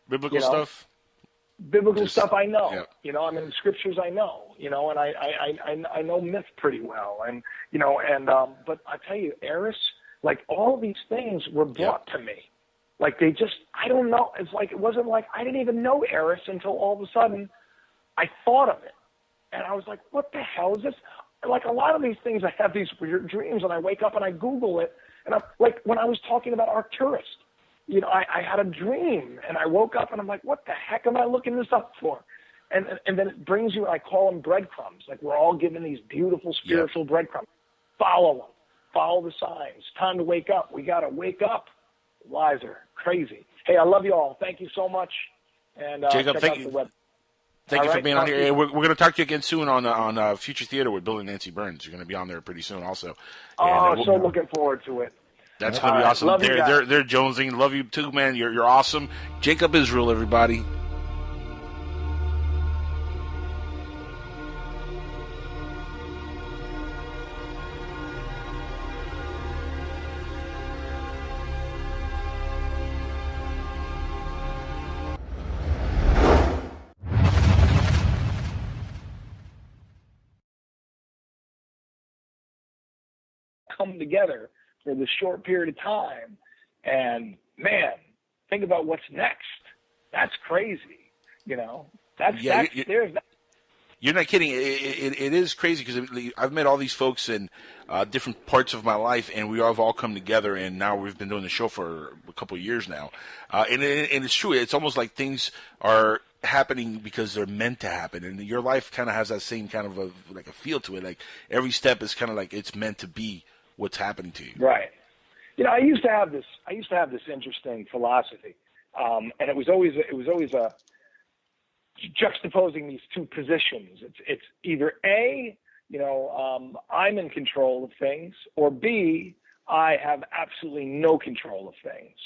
biblical stuff. Biblical stuff I know, I mean, scriptures I know, and I know myth pretty well, and but I tell you, Eris, like all these things were brought to me, like they just, I don't know, it's like it wasn't like I didn't even know Eris until all of a sudden I thought of it, and I was like, what the hell is this? Like a lot of these things, I have these weird dreams, and I wake up and I Google it, and I'm like when I was talking about Arcturus. I had a dream, and I woke up, and I'm like, what the heck am I looking this up for? And then it brings you, I call them breadcrumbs. Like we're all given these beautiful spiritual breadcrumbs. Follow them. Follow the signs. Time to wake up. We got to wake up. Wiser. Crazy. Hey, I love you all. Thank you so much. And Jacob, thank you. Thank you for being on here. We're going to talk to you again soon on Future Theater with Bill and Nancy Burns. You're going to be on there pretty soon also. And, so looking forward to it. That's going to be awesome. They're jonesing. Love you too, man. You're awesome. Jacob Israel, everybody. Come together for this short period of time, and man, think about what's next. That's crazy, You're not kidding. It is crazy because I've met all these folks in different parts of my life, and we have all come together. And now we've been doing the show for a couple of years now, and it's true. It's almost like things are happening because they're meant to happen, and your life kind of has that same kind of a feel to it. Like every step is kind of like it's meant to be what's happening to you. Right. I used to have this interesting philosophy, and it was always a juxtaposing these two positions. It's either A, I'm in control of things, or B, I have absolutely no control of things,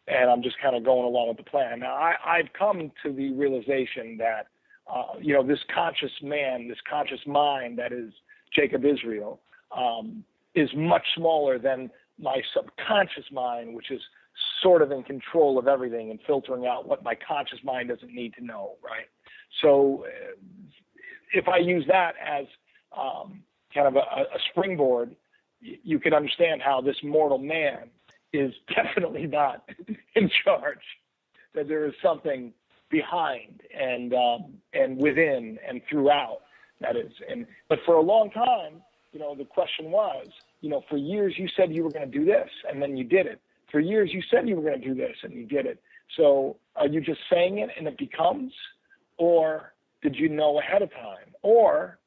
and I'm just kind of going along with the plan. Now, I've come to the realization that, this conscious man, this conscious mind that is Jacob Israel, is much smaller than my subconscious mind, which is sort of in control of everything and filtering out what my conscious mind doesn't need to know, right? So if I use that as kind of a springboard, you can understand how this mortal man is definitely not in charge, that there is something behind and within and throughout that is. But for a long time, the question was, for years you said you were going to do this, and then you did it. For years you said you were going to do this, and you did it. So are you just saying it and it becomes, or did you know ahead of time? Or,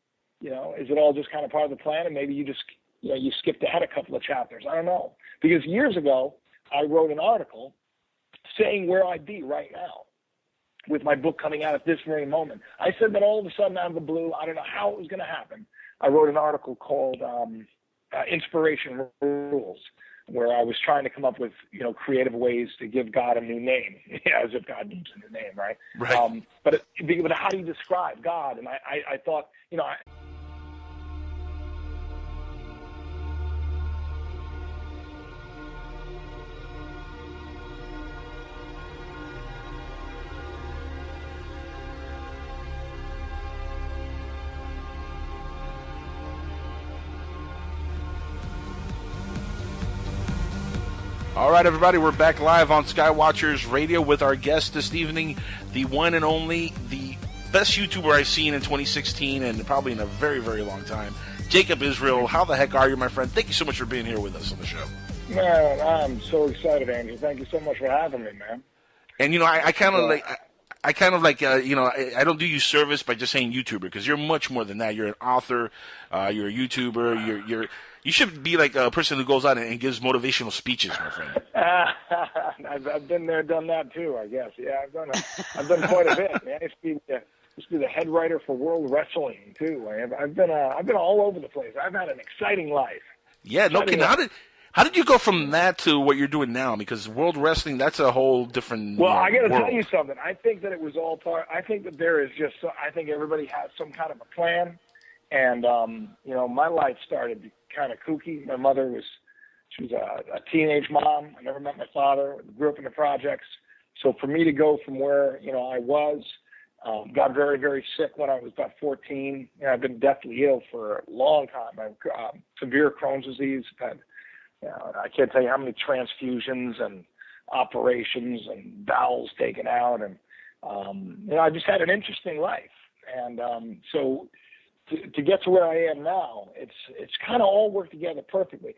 is it all just kind of part of the plan, and maybe you just, you skipped ahead a couple of chapters? I don't know. Because years ago, I wrote an article saying where I'd be right now with my book coming out at this very moment. I said that all of a sudden out of the blue, I don't know how it was going to happen. I wrote an article called Inspiration Rules, where I was trying to come up with, creative ways to give God a new name, as if God needs a new name, right? Right. But how do you describe God? And I thought, All right, everybody, we're back live on Skywatchers Radio with our guest this evening, the one and only, the best YouTuber I've seen in 2016 and probably in a very, very long time, Jacob Israel. How the heck are you, my friend? Thank you so much for being here with us on the show. Man, I'm so excited, Andrew. Thank you so much for having me, man. And, I kind of like... I don't do you service by just saying YouTuber, because you're much more than that. You're an author, you're a YouTuber, you should be like a person who goes out and gives motivational speeches, my friend. I've been there, done that too, I guess. Yeah, I've done quite a bit. Man. I used to be the head writer for World Wrestling too. I've been all over the place. I've had an exciting life. Yeah, no kidding. How did you go from that to what you're doing now? Because World Wrestling, that's a whole different Well, I got to world. tell you something. I think that it was all part. I think that there is just. I think everybody has some kind of a plan, and my life started kind of kooky. My mother was a teenage mom. I never met my father. Grew up in the projects. So for me to go from where I was, got very, very sick when I was about 14. I've been deathly ill for a long time. I've severe Crohn's disease. I can't tell you how many transfusions and operations and bowels taken out, and I just had an interesting life. And so to get to where I am now, it's kind of all worked together perfectly.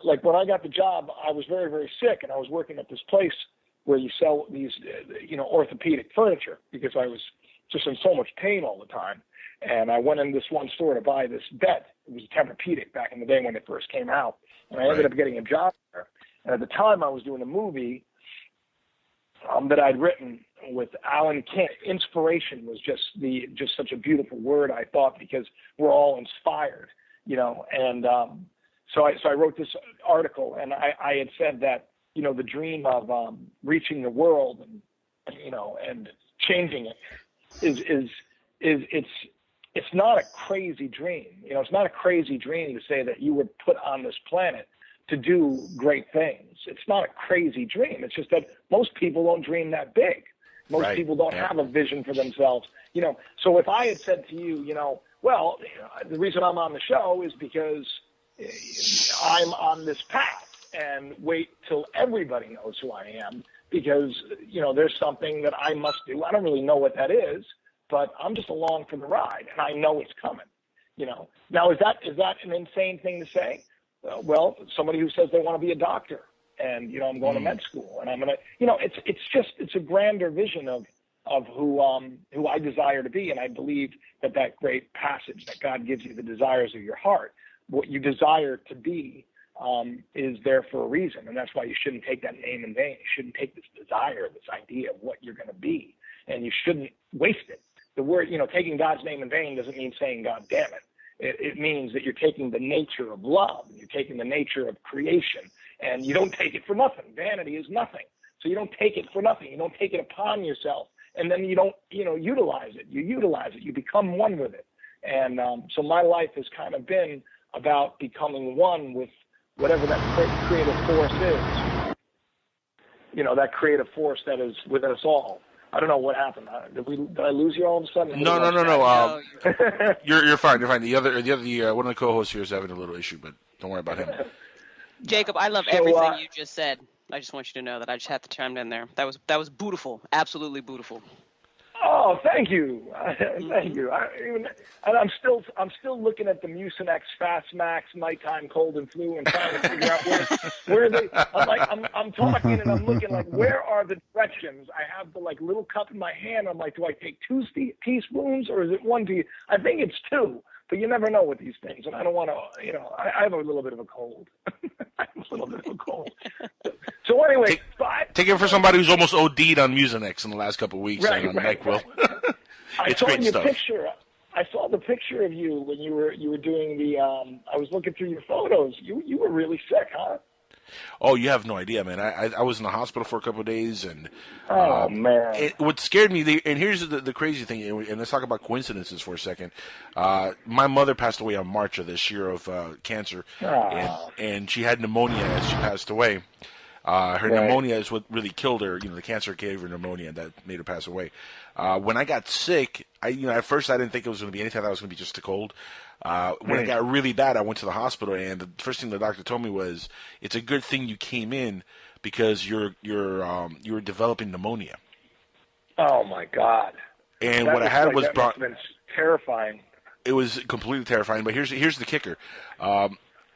Like when I got the job, I was very, very sick, and I was working at this place where you sell these orthopedic furniture, because I was just in so much pain all the time. And I went in this one store to buy this bed. It was a Tempur-Pedic back in the day when it first came out. And I ended up getting a job there. And at the time, I was doing a movie that I'd written with Alan King. Inspiration was just such a beautiful word, I thought, because we're all inspired, And so I wrote this article, and I had said that the dream of reaching the world and changing it it's not a crazy dream. It's not a crazy dream to say that you were put on this planet to do great things. It's not a crazy dream. It's just that most people don't dream that big. Most people don't have a vision for themselves. So if I had said to you, the reason I'm on the show is because I'm on this path, and wait till everybody knows who I am, because, there's something that I must do. I don't really know what that is, but I'm just along for the ride, and I know it's coming. Now is that an insane thing to say? Well, somebody who says they want to be a doctor, and I'm going to med school, and I'm gonna, it's a grander vision of who I desire to be, and I believe that great passage that God gives you the desires of your heart, what you desire to be, is there for a reason, and that's why you shouldn't take that name in vain. You shouldn't take this desire, this idea of what you're going to be, and you shouldn't waste it. The word, taking God's name in vain doesn't mean saying, God damn it. It means that you're taking the nature of love, and you're taking the nature of creation, and you don't take it for nothing. Vanity is nothing. So you don't take it for nothing. You don't take it upon yourself, and then you don't, utilize it. You utilize it. You become one with it. And so my life has kind of been about becoming one with whatever that creative force is. That creative force that is within us all. I don't know what happened. Did I lose you all of a sudden? No. You're fine. You're fine. The other one of the co-hosts here is having a little issue, but don't worry about him. Jacob, I love everything you just said. I just want you to know that I just had to chime in there. That was beautiful. Absolutely beautiful. Oh, thank you. Thank you. I'm still looking at the Mucinex Fast Max nighttime cold and flu and trying to figure out where they. I'm talking and I'm looking like, where are the directions? I have the little cup in my hand. I'm like, do I take 2 teaspoons or is it 1 teaspoon? I think it's 2, but you never know with these things, and I don't want to. I have a little bit of a cold. I have a little bit of a cold. So anyway, Take it for somebody who's almost OD'd on Mucinex in the last couple of weeks and on NyQuil. It's great stuff. I saw the picture of you when you were doing the. I was looking through your photos. You were really sick, huh? Oh, you have no idea, man. I was in the hospital for a couple of days, and man, what scared me. And here's the crazy thing. And let's talk about coincidences for a second. My mother passed away on March of this year of cancer, and she had pneumonia as she passed away. Her pneumonia is what really killed her. The cancer gave her pneumonia, and that made her pass away. When I got sick, at first I didn't think it was going to be anything. I thought it was going to be just a cold. When it got really bad, I went to the hospital, and the first thing the doctor told me was, "It's a good thing you came in because you're developing pneumonia." Oh my God! And what I had was been terrifying. It was completely terrifying. But here's the kicker.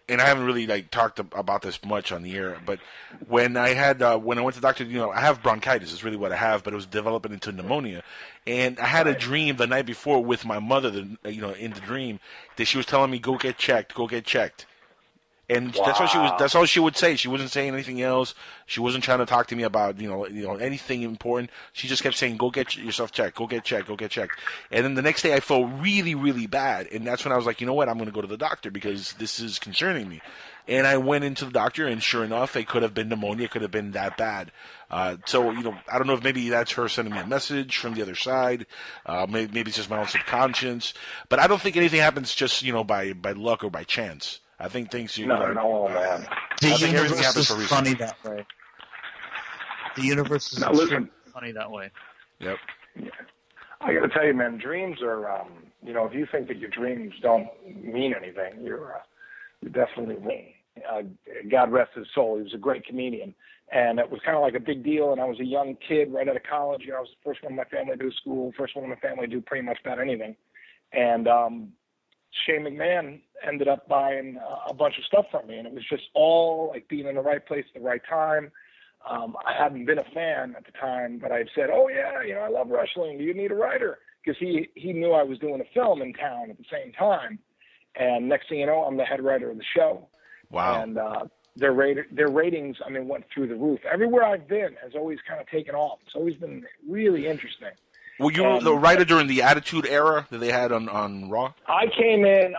And I haven't really talked about this much on the air, but when I went to the doctor, I have bronchitis is really what I have, but it was developing into pneumonia, and I had a dream the night before with my mother, in the dream that she was telling me go get checked, and that's all she would say. She wasn't saying anything else. She wasn't trying to talk to me about anything important. She just kept saying go get yourself checked, go get checked. And then the next day I felt really, really bad, and that's when I was like, you know what, I'm going to go to the doctor because this is concerning me. And I went into the doctor, and sure enough, it could have been pneumonia. It could have been that bad. So I don't know if maybe that's her sending me a message from the other side. Maybe it's just my own subconscious. But I don't think anything happens just by luck or by chance. I think things man. The universe is funny that way. The universe is funny that way. Yep. Yeah. I got to tell you, man, dreams are, if you think that your dreams don't mean anything, you're definitely wrong. God rest his soul. He was a great comedian. And it was kind of like a big deal. And I was a young kid right out of college. I was the first one in my family to do school, first one in my family to do pretty much about anything. And Shane McMahon ended up buying a bunch of stuff from me, and it was just all like being in the right place at the right time. I hadn't been a fan at the time, but I'd said, "Oh yeah, I love wrestling. Do you need a writer?" Because he knew I was doing a film in town at the same time, and next thing you know, I'm the head writer of the show. Wow! And their ratings, went through the roof. Everywhere I've been has always kind of taken off. It's always been really interesting. Were you the writer during the Attitude Era that they had on Raw? I came in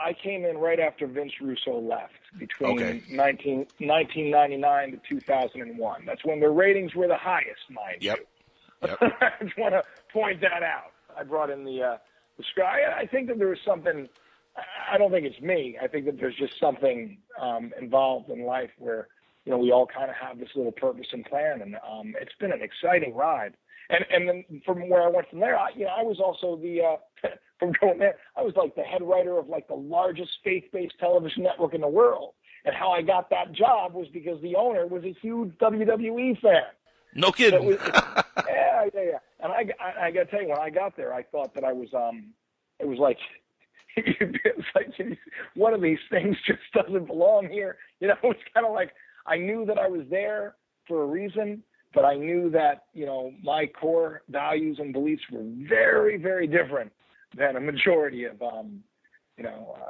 right after Vince Russo left, between 1999 to 2001. That's when their ratings were the highest, mind you. Yep. I just want to point that out. I brought in the Sky. I think that there was something. I don't think it's me. I think that there's just something involved in life where we all kind of have this little purpose and plan, and it's been an exciting ride. And then from where I went from there, I was also from going there, I was like the head writer of like the largest faith-based television network in the world. And how I got that job was because the owner was a huge WWE fan. No kidding. Yeah. And I got to tell you, when I got there, I thought that I was, it was like one of these things just doesn't belong here. It's kind of like I knew that I was there for a reason. But I knew that, my core values and beliefs were very, very different than a majority of,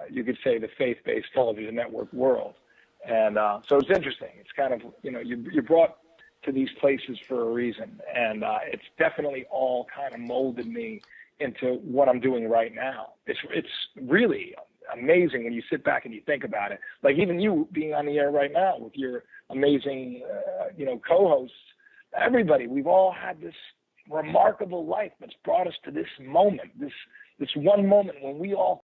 you could say the faith-based television network world. And so it's interesting. It's kind of, you're brought to these places for a reason. And it's definitely all kind of molded me into what I'm doing right now. It's really amazing when you sit back and you think about it. Like even you being on the air right now with your amazing, co-hosts. Everybody, we've all had this remarkable life that's brought us to this moment, this one moment when we all